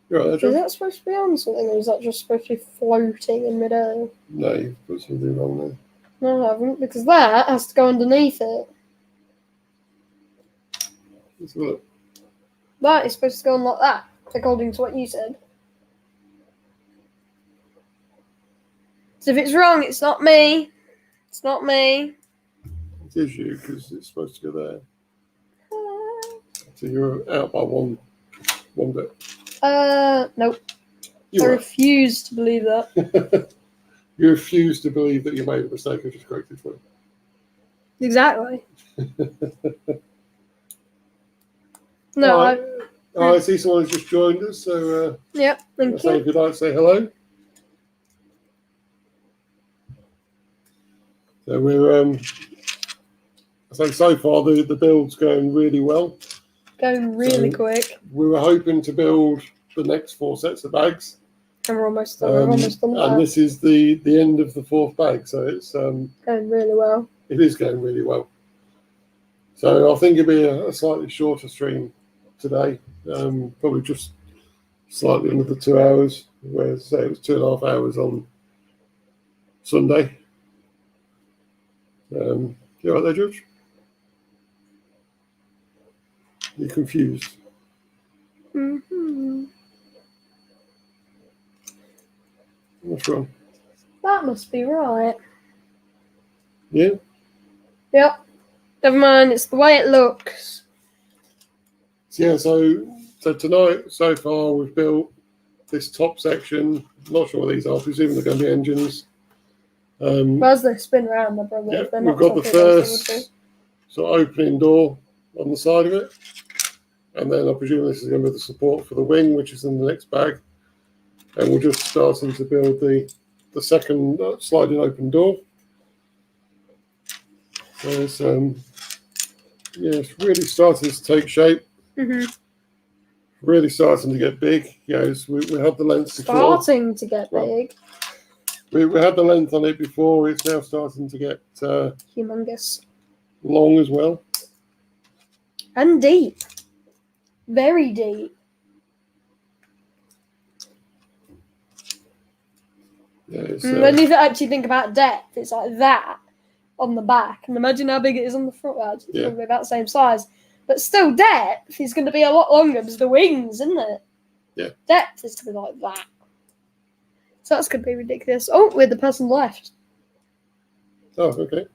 Speaker 2: You're right there,
Speaker 1: Is
Speaker 2: George?
Speaker 1: that supposed to be on something, or is that just supposed to be floating in midair?
Speaker 2: No, you've put something wrong there.
Speaker 1: No, I haven't, because that has to go underneath it.
Speaker 2: Let's have a look.
Speaker 1: That is supposed to go on like that, according to what you said. So if it's wrong, it's not me. It's not me.
Speaker 2: It is you because it's supposed to go there. So you're out by one bit.
Speaker 1: Nope.
Speaker 2: You
Speaker 1: I
Speaker 2: are.
Speaker 1: refuse to believe that.
Speaker 2: You refuse to believe that you made a mistake and just corrected for it.
Speaker 1: Exactly. No,
Speaker 2: I see someone has just joined us, so
Speaker 1: Yep, thank
Speaker 2: so
Speaker 1: you.
Speaker 2: if you'd like to say hello. So we're so far the build's going really well.
Speaker 1: Going really
Speaker 2: So-
Speaker 1: quick.
Speaker 2: We were hoping to build the next 4 sets of bags.
Speaker 1: And we're almost done. We're almost done with
Speaker 2: And
Speaker 1: that.
Speaker 2: this is the end of the 4th bag, so it's
Speaker 1: Going really well.
Speaker 2: it is going really well. So I think it'll be a slightly shorter stream today, probably just slightly under the 2 hours, whereas say it was 2.5 hours on Sunday. You right there, George? You're confused.
Speaker 1: Mm-hmm.
Speaker 2: What's wrong?
Speaker 1: That must be right.
Speaker 2: Yeah?
Speaker 1: Yep. Never mind, it's the way it looks.
Speaker 2: Yeah, so tonight, so far, we've built this top section. Not sure what these are, presuming they're going to be engines.
Speaker 1: But as they spin around, they're probably,
Speaker 2: Yeah,
Speaker 1: if they're
Speaker 2: we've
Speaker 1: not
Speaker 2: got the
Speaker 1: top, they would
Speaker 2: first sort of opening door on the side of it. And then I presume this is going to be the support for the wing, which is in the next bag. And we're just starting to build the second sliding open door. So it's, it's really starting to take shape.
Speaker 1: Mm-hmm.
Speaker 2: Really starting to get big. We had the length before.
Speaker 1: Starting to get big.
Speaker 2: We had the length on it before. It's now starting to get
Speaker 1: Humongous.
Speaker 2: long as well.
Speaker 1: And deep. Very deep.
Speaker 2: Yeah, it's,
Speaker 1: When you actually think about depth, it's like that on the back. And imagine how big it is on the front. Well, it's probably about the same size. But still, depth is going to be a lot longer because the wings, isn't it?
Speaker 2: Yeah.
Speaker 1: Depth is going to be like that. So that's going to be ridiculous. Oh, we're the person left.
Speaker 2: oh, okay.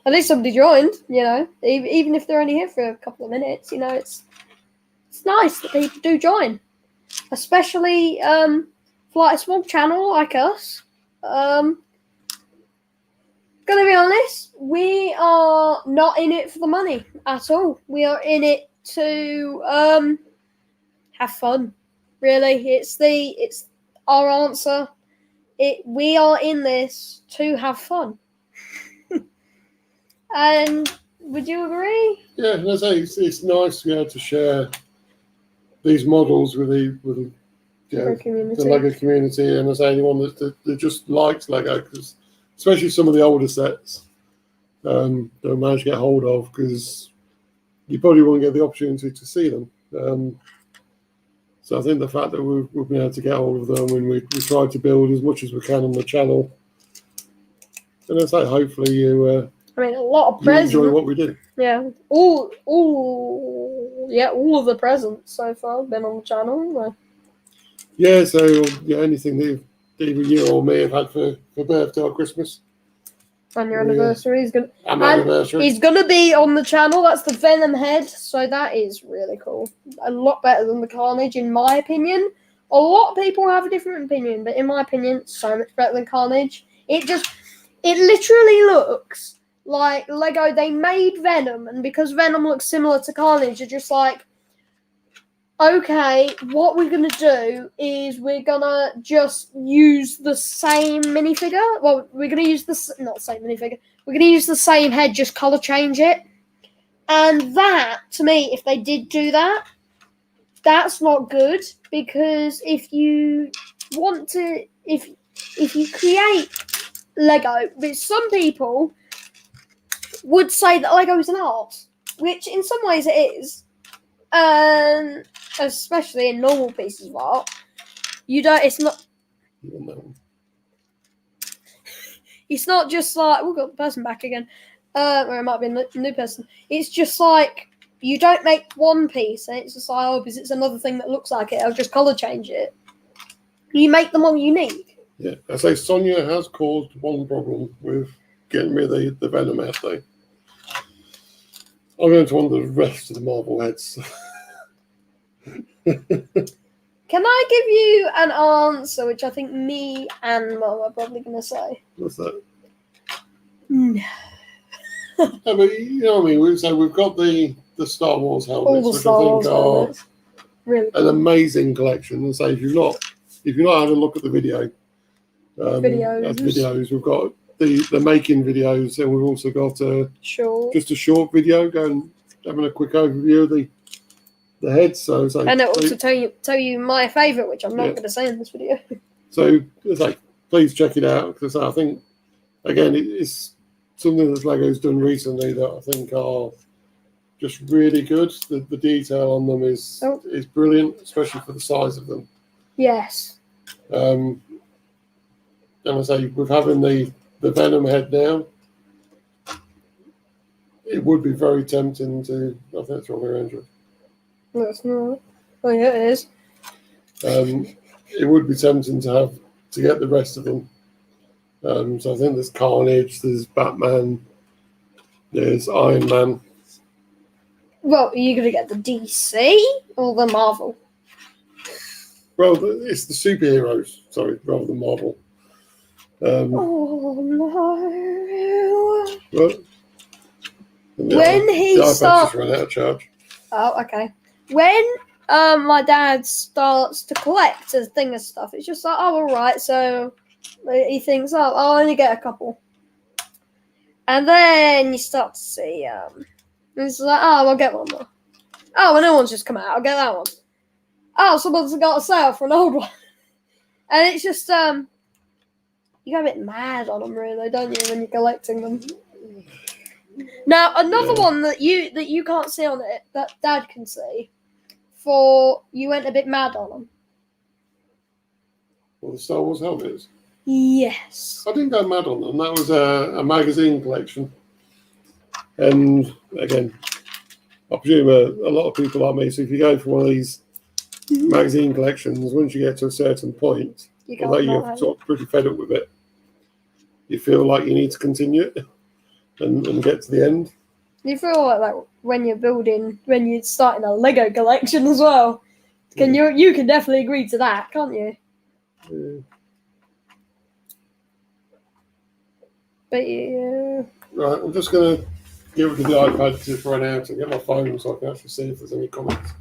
Speaker 1: At least somebody joined, even if they're only here for a couple of minutes, it's nice that people do join. Especially for a small channel like us. Gonna be honest, we are not in it for the money at all. We are in it to have fun. Really, it's our answer. We are in this to have fun. And would you agree?
Speaker 2: Yeah, and I say it's nice to be able to share these models with
Speaker 1: Lego community.
Speaker 2: the Lego community, and as anyone that just likes Lego, because especially some of the older sets, don't manage to get hold of, because you probably won't get the opportunity to see them. So I think the fact that we've been able to get hold of them, and we try to build as much as we can on the channel, and I say hopefully you.
Speaker 1: I mean, a lot of
Speaker 2: you
Speaker 1: presents.
Speaker 2: enjoy what we do.
Speaker 1: Yeah, all of the presents so far have been on the channel.
Speaker 2: Yeah, so anything that either you or me have had for birthday or Christmas.
Speaker 1: And your anniversary is gonna.
Speaker 2: Anniversary.
Speaker 1: He's gonna be on the channel. That's the Venom head, so that is really cool. A lot better than the Carnage, in my opinion. A lot of people have a different opinion, but in my opinion, so much better than Carnage. It literally looks like Lego. They made Venom, and because Venom looks similar to Carnage, you're just like, okay, what we're going to do is we're going to just use the same minifigure. Well, we're going to use not the same minifigure. We're going to use the same head, just color change it. And that, to me, if they did do that, that's not good, because if you want to, if you create Lego, but some people would say that Lego is an art, which in some ways it is. Especially in normal pieces of art, it's not. It's not just like we've got the person back again. Or it might be a new person. It's just like you don't make one piece and it's just like, oh, because it's another thing that looks like it, I'll just colour change it. You make them all unique.
Speaker 2: Yeah, I say Sonia has caused one problem with getting rid of the Venom head though. I'm going to want the rest of the Marvel heads.
Speaker 1: Can I give you an answer, which I think me and Mum are probably going to say?
Speaker 2: What's that?
Speaker 1: No.
Speaker 2: No, but you know what I mean. So we've got the Star Wars helmets,
Speaker 1: All the Star Wars helmets. Really cool.
Speaker 2: An amazing collection. And so if you've not had a look at the video, videos, we've got the making videos, and we've also got just a short video going having a quick overview of the heads. So
Speaker 1: and it'll also tell you my favourite, which I'm not going to say in this video.
Speaker 2: So please check it out, because I think again it's something that Lego's done recently that I think are just really good. The detail on them is brilliant, especially for the size of them.
Speaker 1: Yes.
Speaker 2: And I say with having the Venom head now, it would be very tempting to. I think that's wrong around.
Speaker 1: No, it's not. Oh yeah, it is.
Speaker 2: It would be tempting to get the rest of them. So I think there's Carnage, there's Batman, there's Iron Man.
Speaker 1: Well, are you going to get the DC or the Marvel?
Speaker 2: Well, it's the superheroes, rather than Marvel.
Speaker 1: Oh no!
Speaker 2: But,
Speaker 1: when he starts,
Speaker 2: run out of charge.
Speaker 1: Oh, okay. When my dad starts to collect a thing of stuff, it's just like, oh, all right. So he thinks, oh, I'll only get a couple, and then you start to see, it's like, oh, I'll get one more. Oh, and no one's just come out. I'll get that one. Oh, someone's got a sale for an old one, and it's just you go a bit mad on them, really, don't you, when you're collecting them? Now, another one that you can't see on it, that Dad can see, you went a bit mad on them.
Speaker 2: Well, the Star Wars helmets?
Speaker 1: Yes.
Speaker 2: I didn't go mad on them. That was a magazine collection. And, again, I presume a lot of people like me, so if you go for one of these magazine collections, once you get to a certain point, although you're sort of pretty fed up with it, you feel like you need to continue it. And get to the end.
Speaker 1: You feel like when you're starting a Lego collection as well. You can definitely agree to that, can't you?
Speaker 2: Yeah.
Speaker 1: But yeah.
Speaker 2: Right, I'm just going to get rid of the iPad because it's run out and get my phone so I can actually see if there's any comments.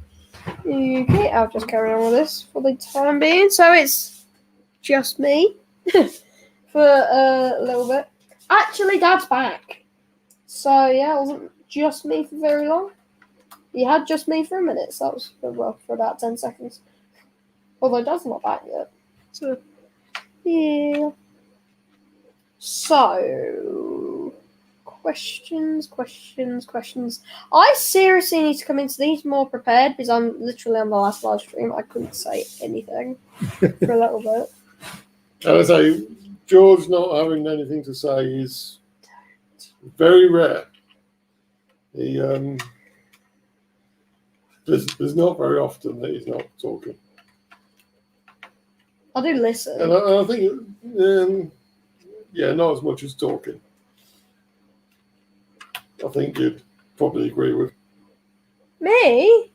Speaker 1: Okay, I'll just carry on with this for the time being. So it's just me for a little bit. Actually, Dad's back. So, yeah, it wasn't just me for very long. He had just me for a minute, so that was, for about 10 seconds. Although Dad's not back yet. So, yeah. So, questions. I seriously need to come into these more prepared because I'm literally on the last live stream. I couldn't say anything for a little bit.
Speaker 2: And I say, George not having anything to say is very rare. He there's not very often that he's not talking.
Speaker 1: I do listen.
Speaker 2: And I think, not as much as talking. I think you'd probably agree with.
Speaker 1: Me?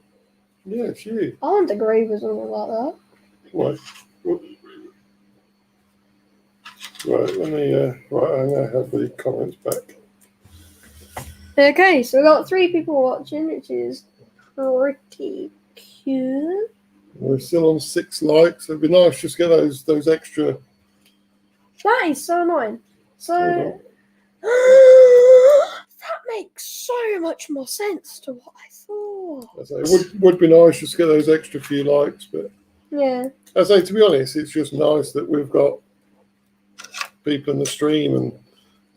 Speaker 2: Yeah, it's you.
Speaker 1: I don't agree with something like that.
Speaker 2: Why? Right, let me. Right, I'm gonna have the comments back.
Speaker 1: Okay, so we've got 3 people watching, which is pretty cute.
Speaker 2: We're still on 6 likes. It'd be nice just to get those extra.
Speaker 1: That is so annoying. So that makes so much more sense to what I thought.
Speaker 2: I say, it would be nice just to get those extra few likes, but
Speaker 1: Yeah.
Speaker 2: I say, to be honest, it's just nice that we've got people in the stream, and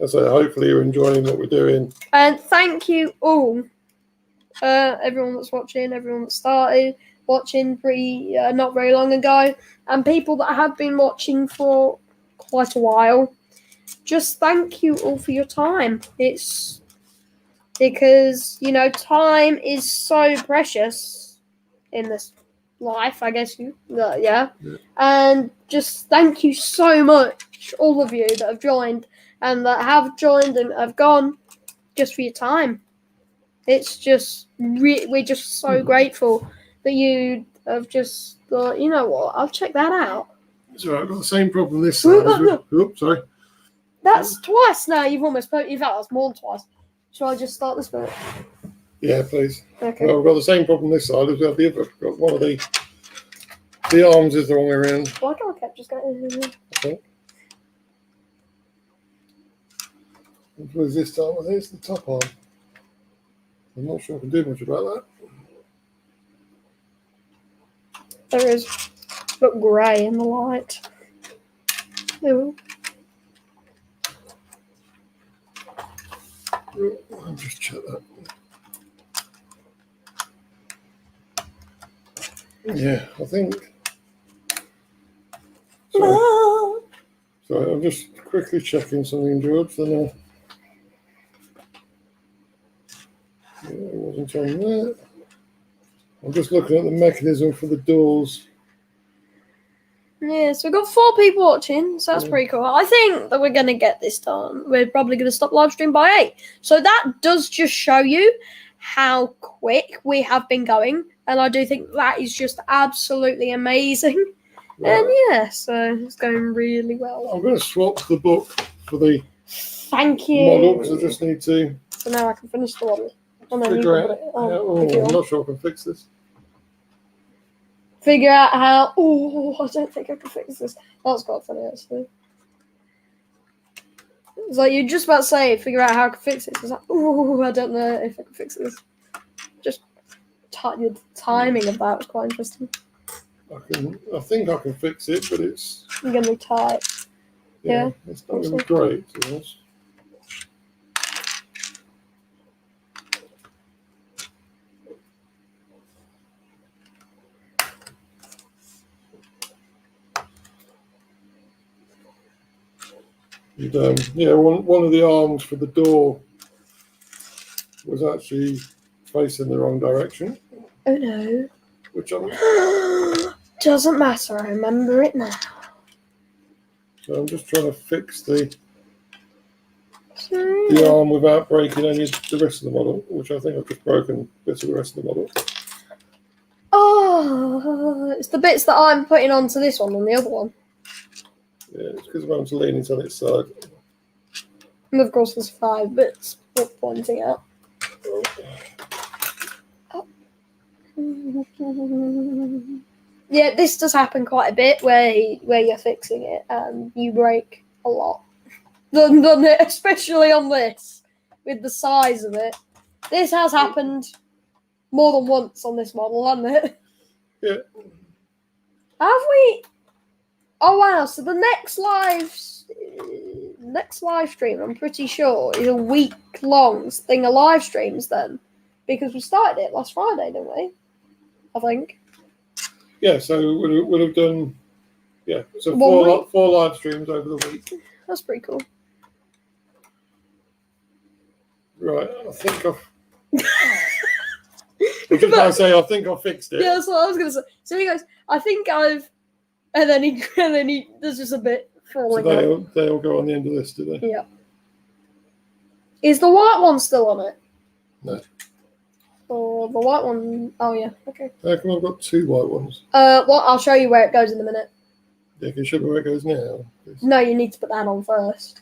Speaker 2: I say, hopefully you're enjoying what we're doing.
Speaker 1: And thank you all, everyone that's watching, everyone that started watching not very long ago, and people that have been watching for quite a while. Just thank you all for your time. It's because, time is so precious in this life, I guess yeah. And just thank you so much, all of you that have joined and that have joined and have gone, just for your time. It's just, we're just so grateful that you have just thought, you know what, I'll check that out.
Speaker 2: So I've got the same problem this side. Oops, sorry.
Speaker 1: That's twice now. You've almost put. In fact, that's more than twice. Shall I just start this bit?
Speaker 2: Yeah, please.
Speaker 1: Okay.
Speaker 2: Well, we've got the same problem this side as we have the other. We've got one of the arms is the wrong way around.
Speaker 1: Why can't I keep just going?
Speaker 2: Okay. What was this time? I think it's the top arm. I'm not sure I can do much about that.
Speaker 1: There is, look grey in the light. Ew.
Speaker 2: I'll just check that. Yeah, I think. Sorry, I'm just quickly checking something, George. Then it wasn't on there. I'm just looking at the mechanism for the doors.
Speaker 1: Yeah, so we've got 4 people watching, so that's pretty cool. I think that we're going to get this done. We're probably going to stop live stream by 8. So that does just show you how quick we have been going. And I do think that is just absolutely amazing. Right. And yeah, so it's going really well.
Speaker 2: I'm going to swap the book for the
Speaker 1: Thank you
Speaker 2: model because I just need to.
Speaker 1: So now I can finish the model.
Speaker 2: Figure out. I'm not sure I can fix this.
Speaker 1: Figure out how. Oh, I don't think I can fix this. That's quite funny, actually. It's like you're just about to say, figure out how I can fix it. It's like, oh, I don't know if I can fix this. Just the timing of that was quite interesting.
Speaker 2: I think I can fix it, but it's.
Speaker 1: You're gonna be tight. Yeah.
Speaker 2: It's not going to be great, to be honest. And, one of the arms for the door was actually facing the wrong direction.
Speaker 1: Oh no.
Speaker 2: Which I'm.
Speaker 1: Doesn't matter, I remember it now.
Speaker 2: So I'm just trying to fix the arm without breaking any of the rest of the model, which I think I've just broken bits of the rest of the model.
Speaker 1: Oh, it's the bits that I'm putting onto this one and the other one.
Speaker 2: Yeah, it's because one's leaning on its side.
Speaker 1: And of course there's 5 bits worth pointing out. Oh. Yeah, this does happen quite a bit where you're fixing it and you break a lot. Especially on this, with the size of it. This has happened more than once on this model, hasn't it?
Speaker 2: Yeah.
Speaker 1: Have we? Oh wow! So the next live stream, I'm pretty sure, is a week-long thing of live streams then, because we started it last Friday, didn't we? I think.
Speaker 2: Yeah, so we'll have done. Yeah, so 4 live streams over the week.
Speaker 1: That's pretty cool.
Speaker 2: Right, I think I've. I was going to say, I think I fixed it.
Speaker 1: Yeah, that's what I was going to say. So he goes, I think I've. And then he, there's just a bit falling
Speaker 2: So they'll go on the end of this, do they?
Speaker 1: Yeah. Is the white one still on it?
Speaker 2: No.
Speaker 1: Or the white one? Oh, yeah. Okay.
Speaker 2: How come I've got 2 white ones?
Speaker 1: Well, I'll show you where it goes in a minute.
Speaker 2: Yeah, can you show me where it goes now? Please?
Speaker 1: No, you need to put that on first.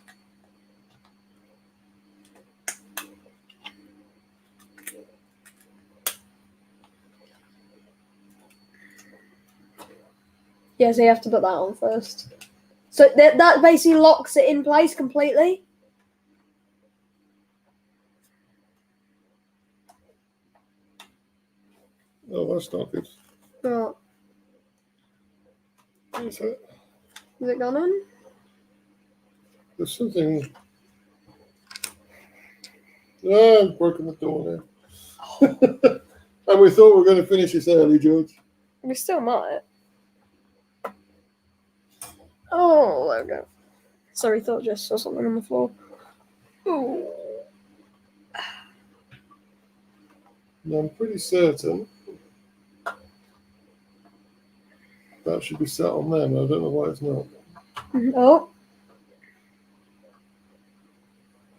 Speaker 1: Yeah, so you have to put that on first. So that basically locks it in place completely.
Speaker 2: Oh, that's not good.
Speaker 1: Oh.
Speaker 2: Is it?
Speaker 1: Is it gone in?
Speaker 2: There's something. Oh, I've broken the door now. And we thought we were going to finish this early, George.
Speaker 1: We still might. Oh, there we go. Sorry, thought just saw something on the floor. Ooh.
Speaker 2: No, I'm pretty certain that should be set on there, but I don't know why it's not.
Speaker 1: Oh.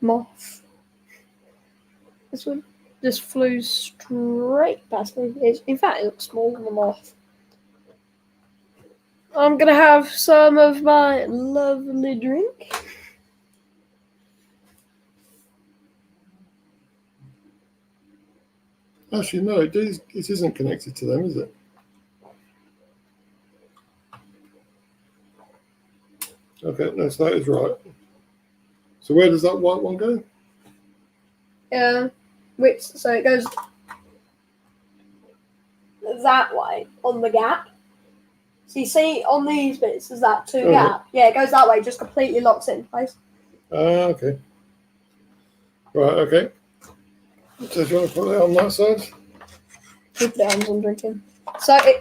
Speaker 1: Moth. This one just flew straight past me. In fact, it looks smaller than a moth. I'm going to have some of my lovely drink.
Speaker 2: Actually, no, it isn't connected to them, is it? Okay, no, so that is right. So where does that white one go?
Speaker 1: So it goes that way on the gap. So you see on these bits, there's that 2 gap. Yeah, it goes that way, just completely locks it in place.
Speaker 2: Okay. Right, okay. So do you want to put that on that side?
Speaker 1: Keep it on, I'm drinking. So it...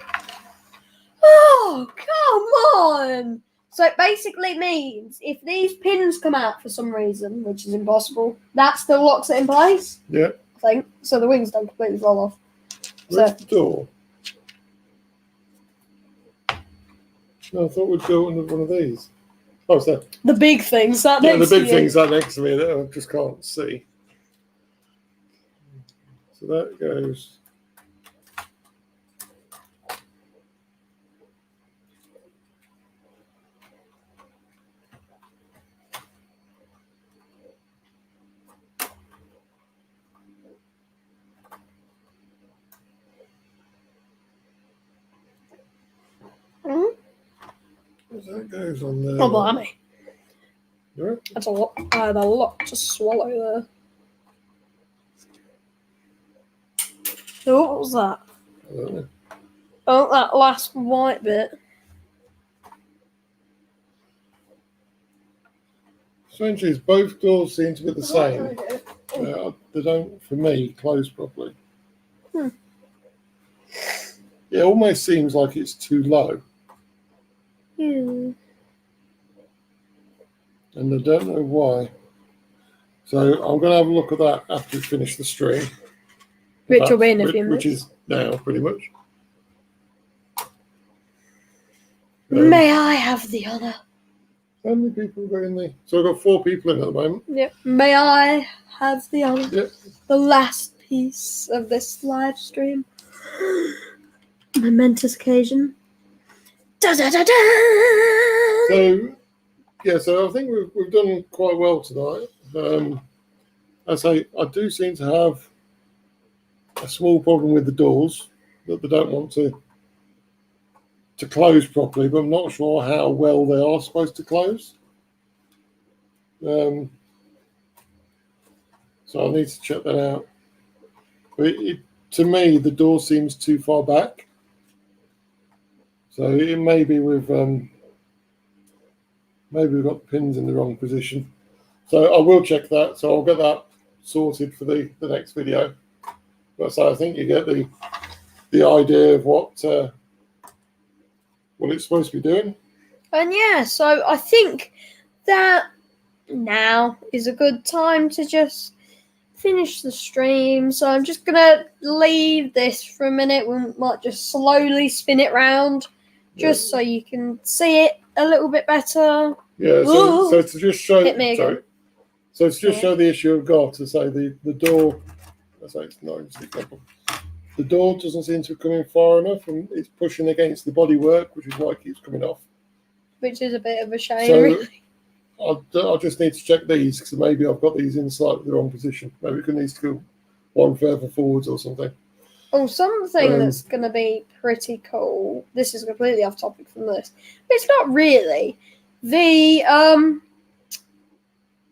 Speaker 1: Oh, come on! So it basically means if these pins come out for some reason, which is impossible, that still locks it in place.
Speaker 2: Yeah.
Speaker 1: I think. So the wings don't completely fall off.
Speaker 2: Where's the door? No, I thought we'd go under one of these. Oh, it's there.
Speaker 1: The big things that
Speaker 2: Yeah,
Speaker 1: next
Speaker 2: the big
Speaker 1: to you.
Speaker 2: things that next to me that I just can't see. So that goes. That goes on there.
Speaker 1: Oh, blimey.
Speaker 2: Right.
Speaker 1: That's a lot. I had a lot to swallow there. So what was that?
Speaker 2: I don't know.
Speaker 1: Oh, that last white bit.
Speaker 2: Strangely, both doors seem to be the same. They don't, for me, close properly. It almost seems like it's too low. And I don't know why. So I'm going to have a look at that after we finish the stream.
Speaker 1: Which will be in a few minutes.
Speaker 2: Which is now, pretty much.
Speaker 1: May I have the honour?
Speaker 2: How many people are in there? So I've got 4 people in at the moment.
Speaker 1: Yep. May I have the honour?
Speaker 2: Yep.
Speaker 1: The last piece of this live stream. Momentous occasion. Da da da da.
Speaker 2: So, yeah, so I think we've done quite well tonight. I do seem to have a small problem with the doors that they don't want to close properly, but I'm not sure how well they are supposed to close. So I need to check that out. But to me, the door seems too far back. So it may be with maybe we've got the pins in the wrong position. So I will check that. So I'll get that sorted for the next video. But so I think you get the idea of what it's supposed to be doing.
Speaker 1: And yeah, so I think that now is a good time to just finish the stream. So I'm just gonna leave this for a minute. We might just slowly spin it round, just so you can see it a little bit better.
Speaker 2: Yeah. So to just show,
Speaker 1: sorry.
Speaker 2: So to just show the issue I've got, to say the door. That's like it's not the door doesn't seem to be coming far enough, and it's pushing against the bodywork, which is why it keeps coming off.
Speaker 1: Which is a bit of a shame.
Speaker 2: So
Speaker 1: really.
Speaker 2: I'll just need to check these, because maybe I've got these in slightly the wrong position. Maybe it needs to go one further forwards or something.
Speaker 1: Oh, something that's going to be pretty cool. This is completely off topic from this. But it's not really. The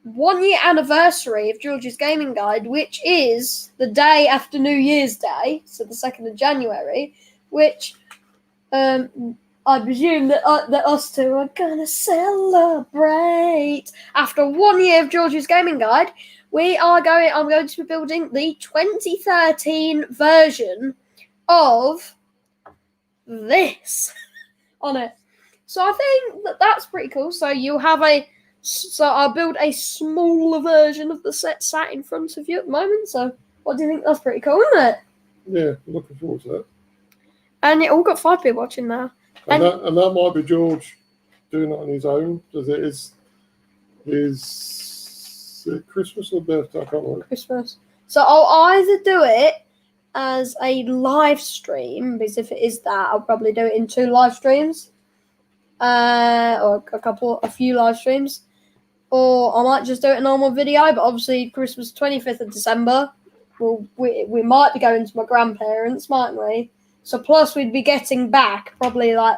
Speaker 1: 1 year anniversary of George's Gaming Guide, which is the day after New Year's Day, so the 2nd of January, which I presume that us two are going to celebrate. After 1 year of George's Gaming Guide, I'm going to be building the 2013 version of this on it. So I think that's pretty cool. So you'll have I'll build a smaller version of the set sat in front of you at the moment. So what do you think? That's pretty cool, isn't it?
Speaker 2: Yeah, looking forward to that.
Speaker 1: And it all got 5 people watching now.
Speaker 2: And that might be George doing it on his own, because it is Christmas or birthday? I can't remember. Christmas.
Speaker 1: So I'll either do it as a live stream, because if it is that, I'll probably do it in 2 live streams, or a few live streams, or I might just do it a normal video. But obviously, Christmas 25th of December, we might be going to my grandparents, mightn't we? So plus we'd be getting back probably like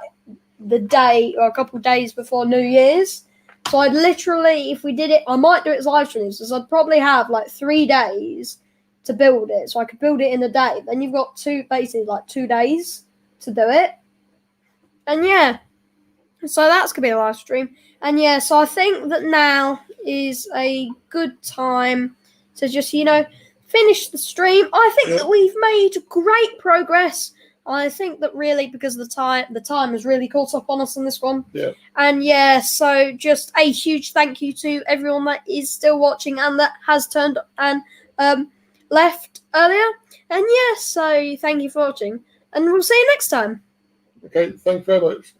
Speaker 1: the day or a couple of days before New Year's. So I'd literally, if we did it, I might do it as live streams, because I'd probably have like 3 days to build it. So I could build it in a day. Then you've got 2 days to do it. And yeah, so that's going to be a live stream. And yeah, so I think that now is a good time to just, finish the stream. I think that we've made great progress. I think that really, because the time has really caught up on us on this one.
Speaker 2: Yeah.
Speaker 1: And yeah, so just a huge thank you to everyone that is still watching and that has turned and left earlier. And yeah, so thank you for watching, and we'll see you next time.
Speaker 2: Okay, thank you very much.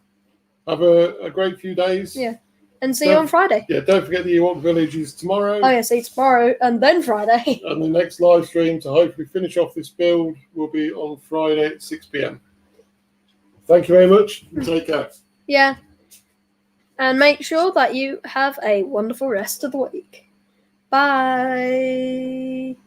Speaker 2: Have a great few days.
Speaker 1: Yeah. And see you on Friday.
Speaker 2: Yeah, don't forget the Ewok Village is tomorrow.
Speaker 1: Oh yeah, see tomorrow and then Friday.
Speaker 2: And the next live stream to hopefully finish off this build will be on Friday at 6 p.m. Thank you very much. Take care.
Speaker 1: Yeah. And make sure that you have a wonderful rest of the week. Bye.